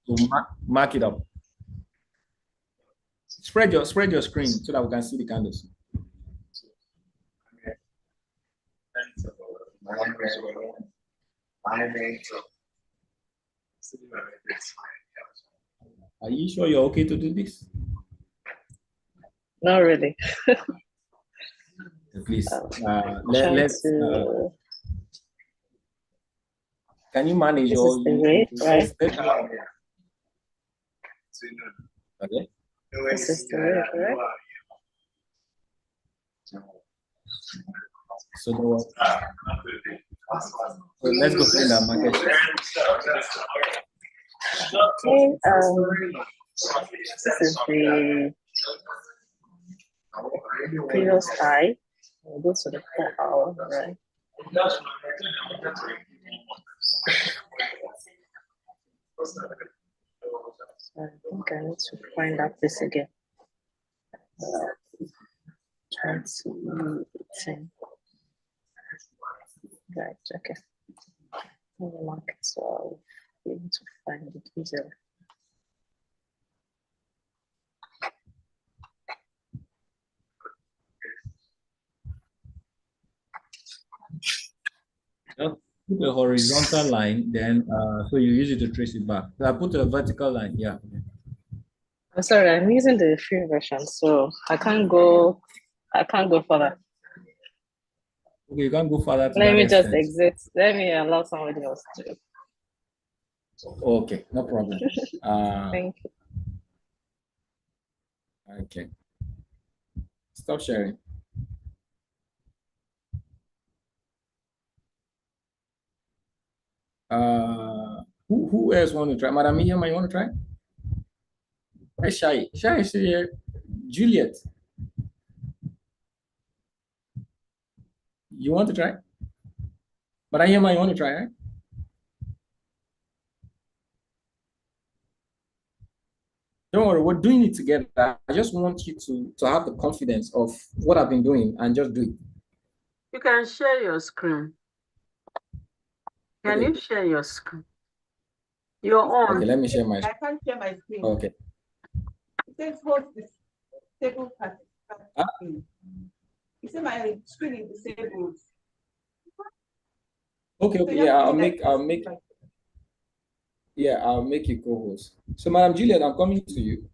So mark it up. Spread your screen so that we can see the candles. Are you sure you're okay to do this? Not really. Please, let's. Can you manage this all? Is the rate, right? Okay. This is the rate, right? So there was. So let's go find our market share. Okay. This is the previous high. We'll go to the 4 hour, right? I think I need to find out this again. 2018. Right, okay. In the market, so I'll be able to find it easily. Put a horizontal line, then so you use it to trace it back. So I put a vertical line, yeah. I'm sorry, I'm using the free version, so I can't go further. Okay, you can't go further. Let me just exit. Let me allow somebody else to. Okay, no problem. Thank you. Okay. Stop sharing. Who else want to try? Madam Miyama, you want to try? Where's Shai? Shai is here. Juliet. You want to try? Madam Miyama, you want to try, right? Don't worry, we're doing it together. I just want you to have the confidence of what I've been doing and just do it. You can share your screen. Can you share your screen? You're on. Okay, let me share my screen. I can't share my screen. Okay. It says host this table participant. You see my screen is disabled. Okay, So yeah, I'll make you co-host. So Madam Juliet, I'm coming to you.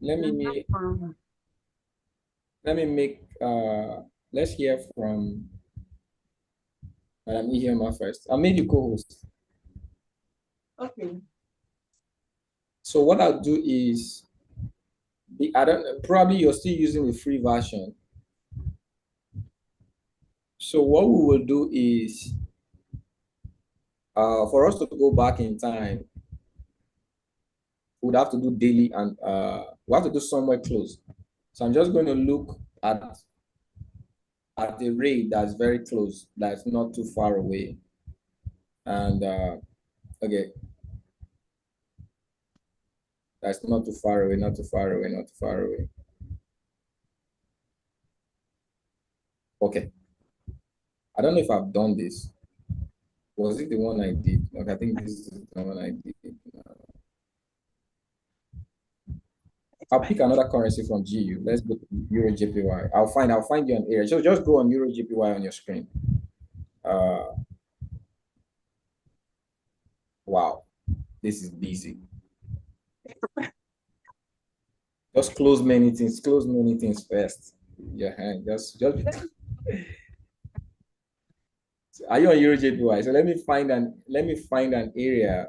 Let me make let's hear from Madam Ihema first. I'll make you co-host. Okay. So what I'll do is probably you're still using the free version. So what we will do is For us to go back in time, we would have to do daily and we have to do somewhere close. So I'm just going to look at a ray that's very close, that's not too far away. And okay, that's not too far away, not too far away, not too far away. Okay, I don't know if I've done this. Was it the one I did? Okay, I think this is the one I did. I'll pick another currency from GU. Let's go to Euro JPY. I'll find you an area. So just go on Euro JPY on your screen. Wow, this is busy. Just close many things. Close many things first. Your hand. Just. Are you on Euro JPY? So let me find an area.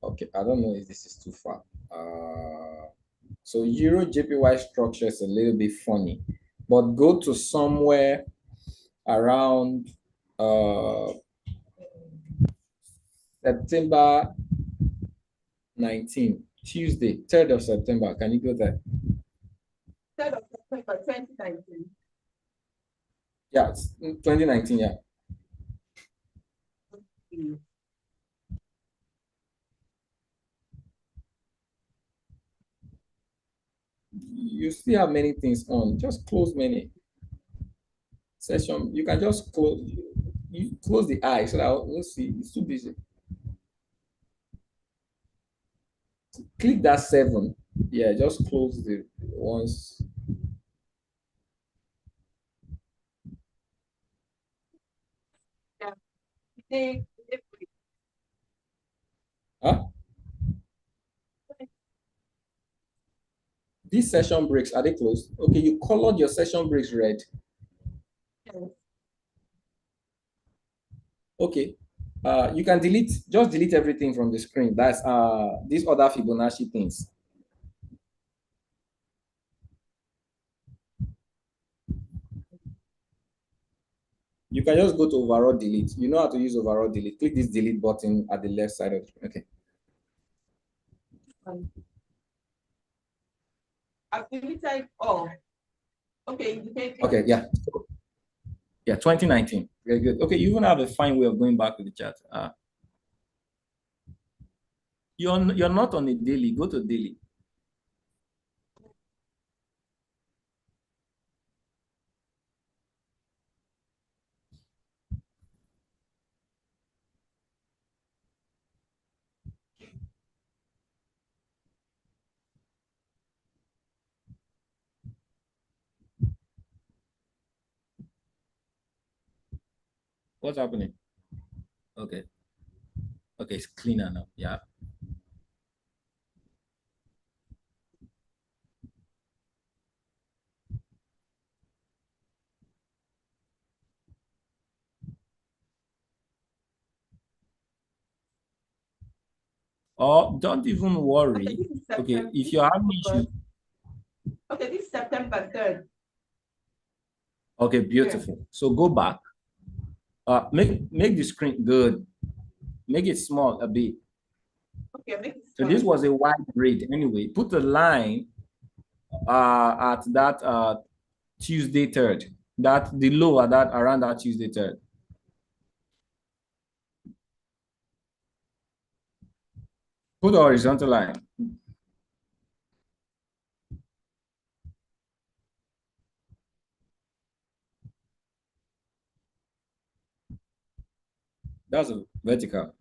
Okay, I don't know if this is too far. So Euro JPY structure is a little bit funny, but go to somewhere around September 19, Tuesday, 3rd of September. Can you go there? 3rd of September 2019. Yeah, 2019, yeah. Mm. You still have many things on. Just close many session. You can just close the eye so that we'll see. It's too busy. Click that 7. Yeah, just close the once. Yeah. They Huh? These session breaks, are they closed? Okay, you colored your session breaks red. Okay. You can just delete everything from the screen. That's these other Fibonacci things. You can just go to overall delete. You know how to use overall delete. Click this delete button at the left side of the screen. Okay. I've deleted all. Okay, Okay, yeah. Yeah, 2019. Very good. Okay, you even have a fine way of going back to the chat. You're not on a daily. Go to daily. What's happening? Okay. Okay, it's cleaner now. Yeah. Oh, don't even worry. Okay, if you're having issue. Okay, this is September 3rd. Okay, beautiful. So go back. Make the screen good. Make it small a bit. Okay, make it So this was a wide braid anyway. Put a line at that Tuesday 3rd. That the low at that around that Tuesday 3rd. Put a horizontal line. That's a vertical.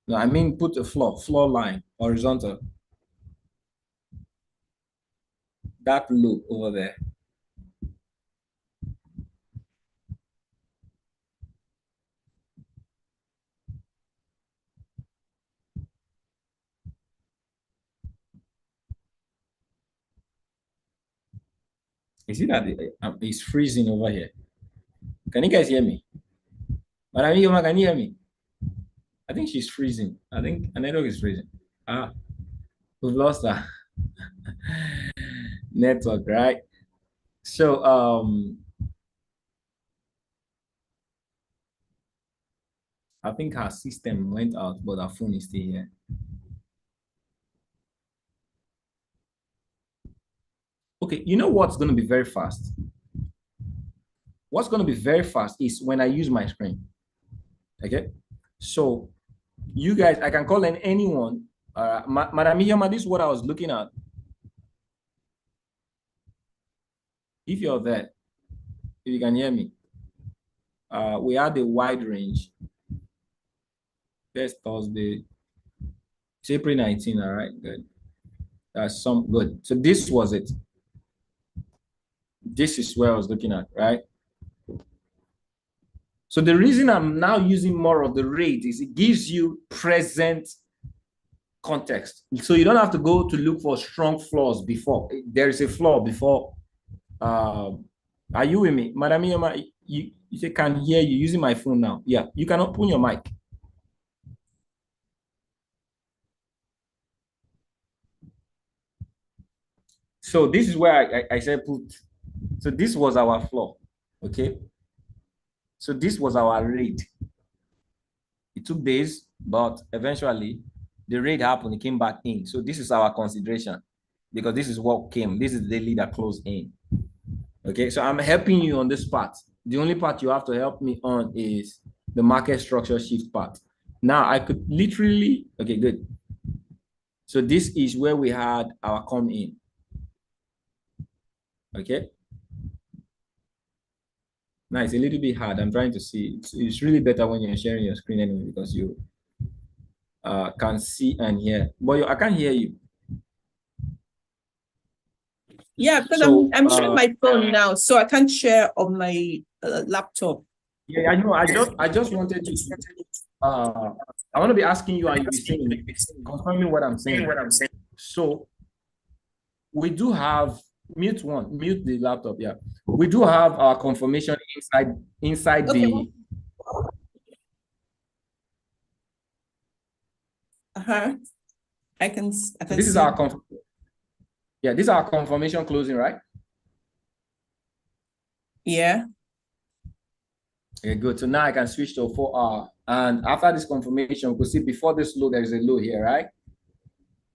No, I mean put a floor line, horizontal. That low over there. You see that it's freezing over here. Can you guys hear me? Madam Yoma, can you hear me? I think she's freezing. I think a network is freezing. We've lost her network, right? So I think her system went out, but her phone is still here. Okay, you know what's going to be very fast? What's going to be very fast is when I use my screen. Okay, so you guys, I can call in anyone. Madam Iyoma, this is what I was looking at. If you're there, if you can hear me, we had a wide range. First Thursday, it's April 19, all right, good. That's some good. So this was it. This is where I was looking at, right? So the reason I'm now using more of the rate is it gives you present context. So you don't have to go to look for strong flaws before. There is a flaw before. Are you with me? Madam Iyoma, you say can hear you using my phone now. Yeah, you can open your mic. So this is where I said put. So this was our flaw, okay? So this was our raid. It took days, but eventually the raid happened, it came back in. So this is our consideration because this is what came. This is the daily that closed in. Okay, so I'm helping you on this part. The only part you have to help me on is the market structure shift part. Now I could literally, okay, good. So this is where we had our come in. Okay. Now it's a little bit hard. I'm trying to see. It's really better when you're sharing your screen anyway because you can see and hear. But I can't hear you. Yeah, because So, I'm sharing my phone now, so I can't share on my laptop. Yeah, I know. I just wanted to. I want to be asking you, and you be saying, confirming what I'm saying. So we do have mute the laptop. Yeah, we do have our confirmation inside Okay. the. I can This is our this is our confirmation closing, right? Yeah. Okay, good. So now I can switch to 4 hour. And after this confirmation, we could see before this low, there is a low here, right?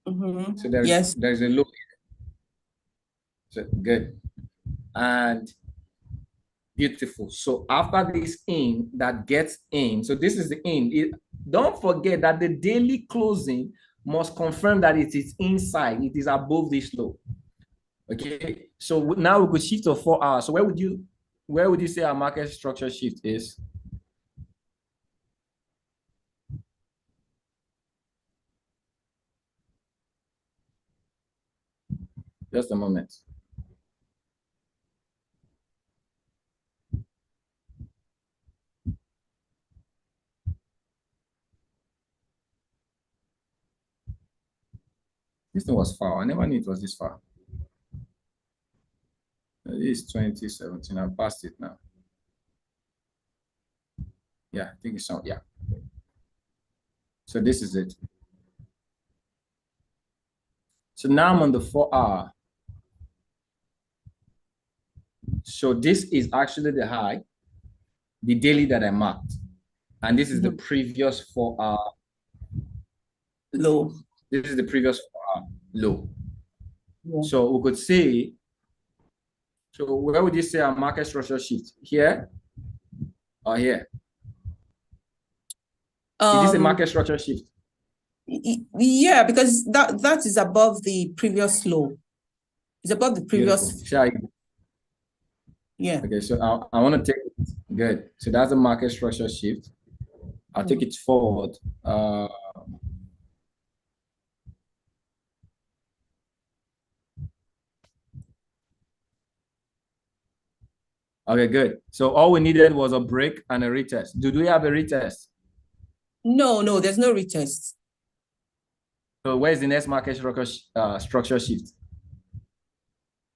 So there's a low here. So good. And beautiful. So after this in that gets in, so this is the in. Don't forget that the daily closing must confirm that it is inside, it is above this low. Okay, so now we could shift to 4 hours. So where would you say our market structure shift is? Just a moment. This thing was far. I never knew it was this far. It is 2017. I've passed it now. Yeah, I think it's so. Yeah. So this is it. So now I'm on the 4 hour. So this is actually the high, the daily that I marked. And this is the previous 4 hour low. This is the previous 4 hour low. Yeah. So we could say, so where would you say our market structure shift? Here or here? Is this a market structure shift? Yeah, because that is above the previous low. It's above the previous. Yeah. Okay, so I want to take it. Good. So that's the market structure shift. I'll take it forward. Okay, good. So all we needed was a break and a retest. Do we have a retest? No, there's no retest. So where's the next market structure shift?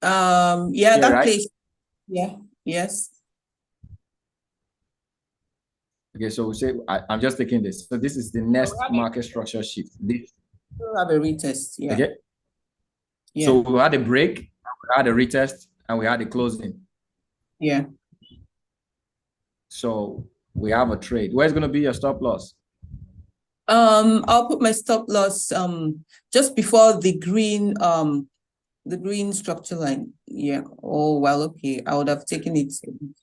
Yeah, Yeah, that right? place. Yeah, yes. Okay, so we say I'm just taking this. So this is the next market structure shift. This, We'll have a retest. Yeah. okay. Yeah. So we had a break, we had a retest, and we had a closing. Yeah. So we have a trade. Where's going to be your stop loss? I'll put my stop loss just before the green structure line. Yeah. Oh well, okay. I would have taken it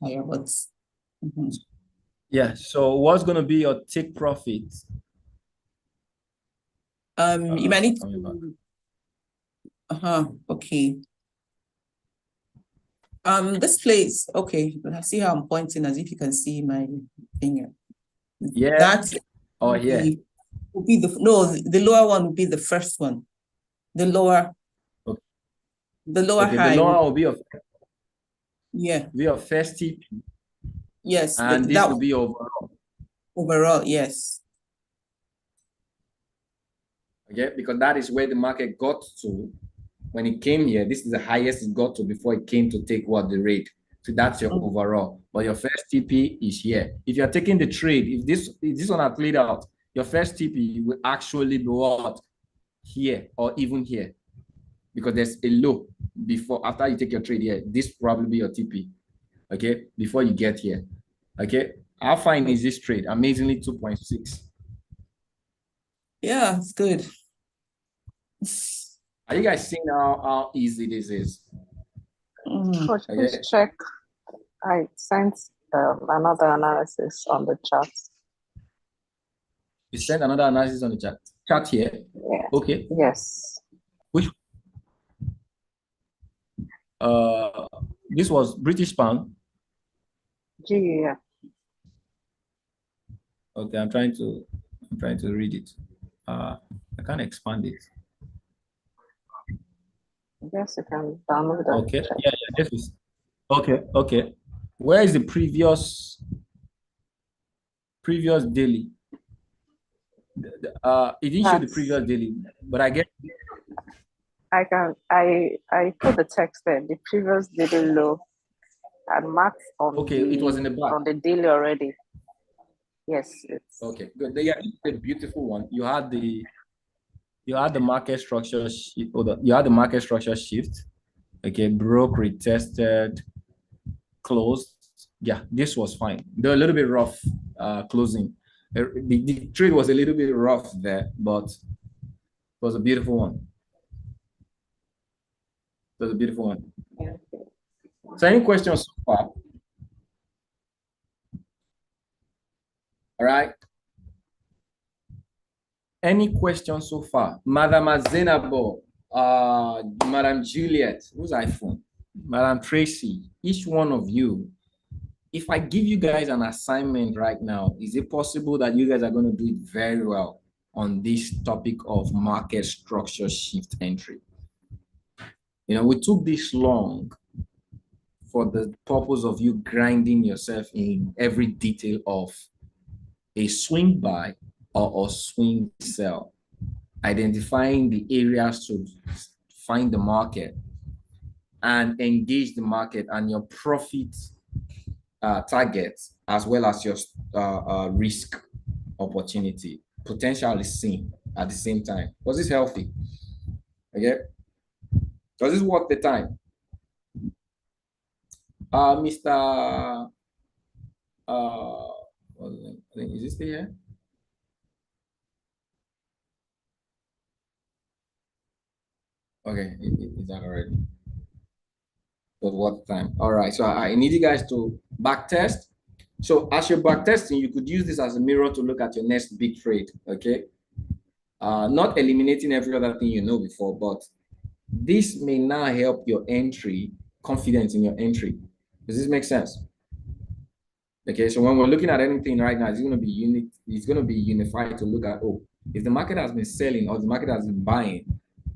higher, but Yeah. So what's going to be your take profit? you might need coming back. to okay. This place, okay. I see how I'm pointing as if you can see my finger. Yeah. That Oh, yeah. would be the lower one would be the first one. The lower Okay. the lower Okay, high the lower will be your first TP, yes, and this will be overall. Overall, yes. Okay, because that is where the market got to when it came here. This is the highest it got to before it came to take what the rate. So that's your overall. But your first TP is here. If you're taking the trade, if this one had played out, your first TP will actually be what? Here or even here. Because there's a low before, after you take your trade here, this probably be your TP. Okay, before you get here. Okay, how fine is this trade? Amazingly 2.6. Yeah, it's good. Are you guys seeing how easy this is? Coach, please check. I sent another analysis on the chat. You sent another analysis on the chat. Chat here? Yeah. Okay. Yes. Which? This was British pound. Yeah. Okay, I'm trying to read it. I can't expand it. Yes, you can download that. Okay. Yeah, this is okay. Where is the previous daily? It didn't show the previous daily, but I get. I put the text there. The previous daily low and marked on it was in the back on the daily already. Yes, it's okay. Good. Yeah, it's a beautiful one. You had the market structure shift. You had the market structure shift. Okay, broke, retested, closed. Yeah, this was fine. They're a little bit rough closing. The trade was a little bit rough there, but it was a beautiful one. It was a beautiful one. yeah. So any questions so far? All right. Any questions so far? Madam Zenabo, Madam Juliet, whose iPhone? Madam Tracy, each one of you, if I give you guys an assignment right now, is it possible that you guys are going to do it very well on this topic of market structure shift entry? You know, we took this long for the purpose of you grinding yourself in every detail of a swing buy or a swing sell, identifying the areas to find the market and engage the market and your profit targets, as well as your risk opportunity potentially seen at the same time. Was this healthy? Okay. Does this worth the time? Mr. I think, is this still here? Okay, is that already? But what time? All right, so I need you guys to back test. So as you're back testing, you could use this as a mirror to look at your next big trade, okay? Not eliminating every other thing you know before, but this may now help your entry, confidence in your entry. Does this make sense? Okay, so when we're looking at anything right now, it's going to be unified to look at, oh, if the market has been selling or the market has been buying,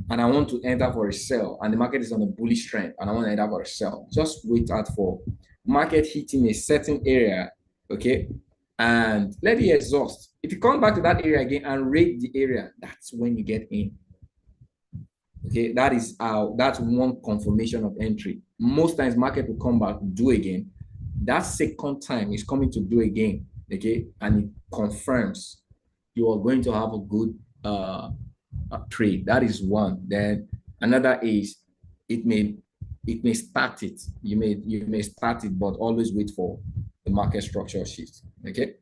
and I want to enter for a sell, and the market is on a bullish trend, and I want to enter for a sell, just wait out for market hitting a certain area, okay? And let it exhaust. If you come back to that area again and rate the area, that's when you get in. Okay, that's one confirmation of entry. Most times market will come back, do again. That second time is coming to do again, okay, and it confirms you are going to have a good trade. That is one. Then another is it may start it. You may start it, but always wait for the market structure shift. Okay.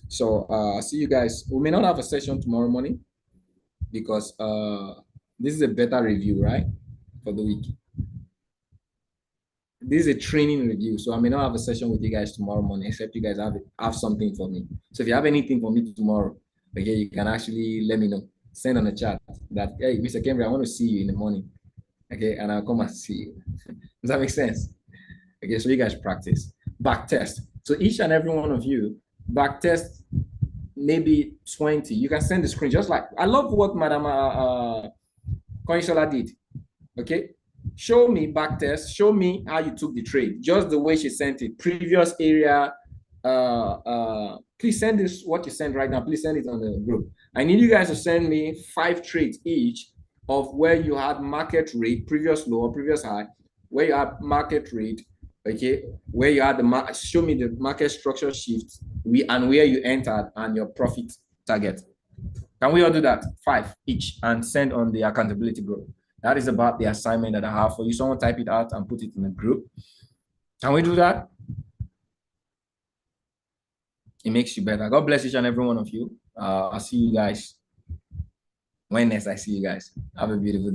So see you guys. We may not have a session tomorrow morning because this is a better review, right? For the week. This is a training review, so I may not have a session with you guys tomorrow morning, except you guys have something for me. So if you have anything for me tomorrow, okay, you can actually let me know. Send on the chat that, hey, Mr. Kembre, I want to see you in the morning. Okay, and I'll come and see you. Does that make sense? Okay, so you guys practice. Back test. So each and every one of you, back test maybe 20. You can send the screen, just like, I love what Madam Koinsola did. Okay, show me back test, show me how you took the trade, just the way she sent it. Previous area, please send this, what you send right now, please send it on the group. I need you guys to send me 5 trades each of where you had market rate, previous low or previous high, where you had market rate, okay, where you had the show me the market structure shift, and where you entered and your profit target. Can we all do that? 5 each and send on the accountability group. That is about the assignment that I have for you. Someone type it out and put it in the group. Can we do that? It makes you better. God bless each and every one of you. I'll see you guys when next I see you guys. Have a beautiful day.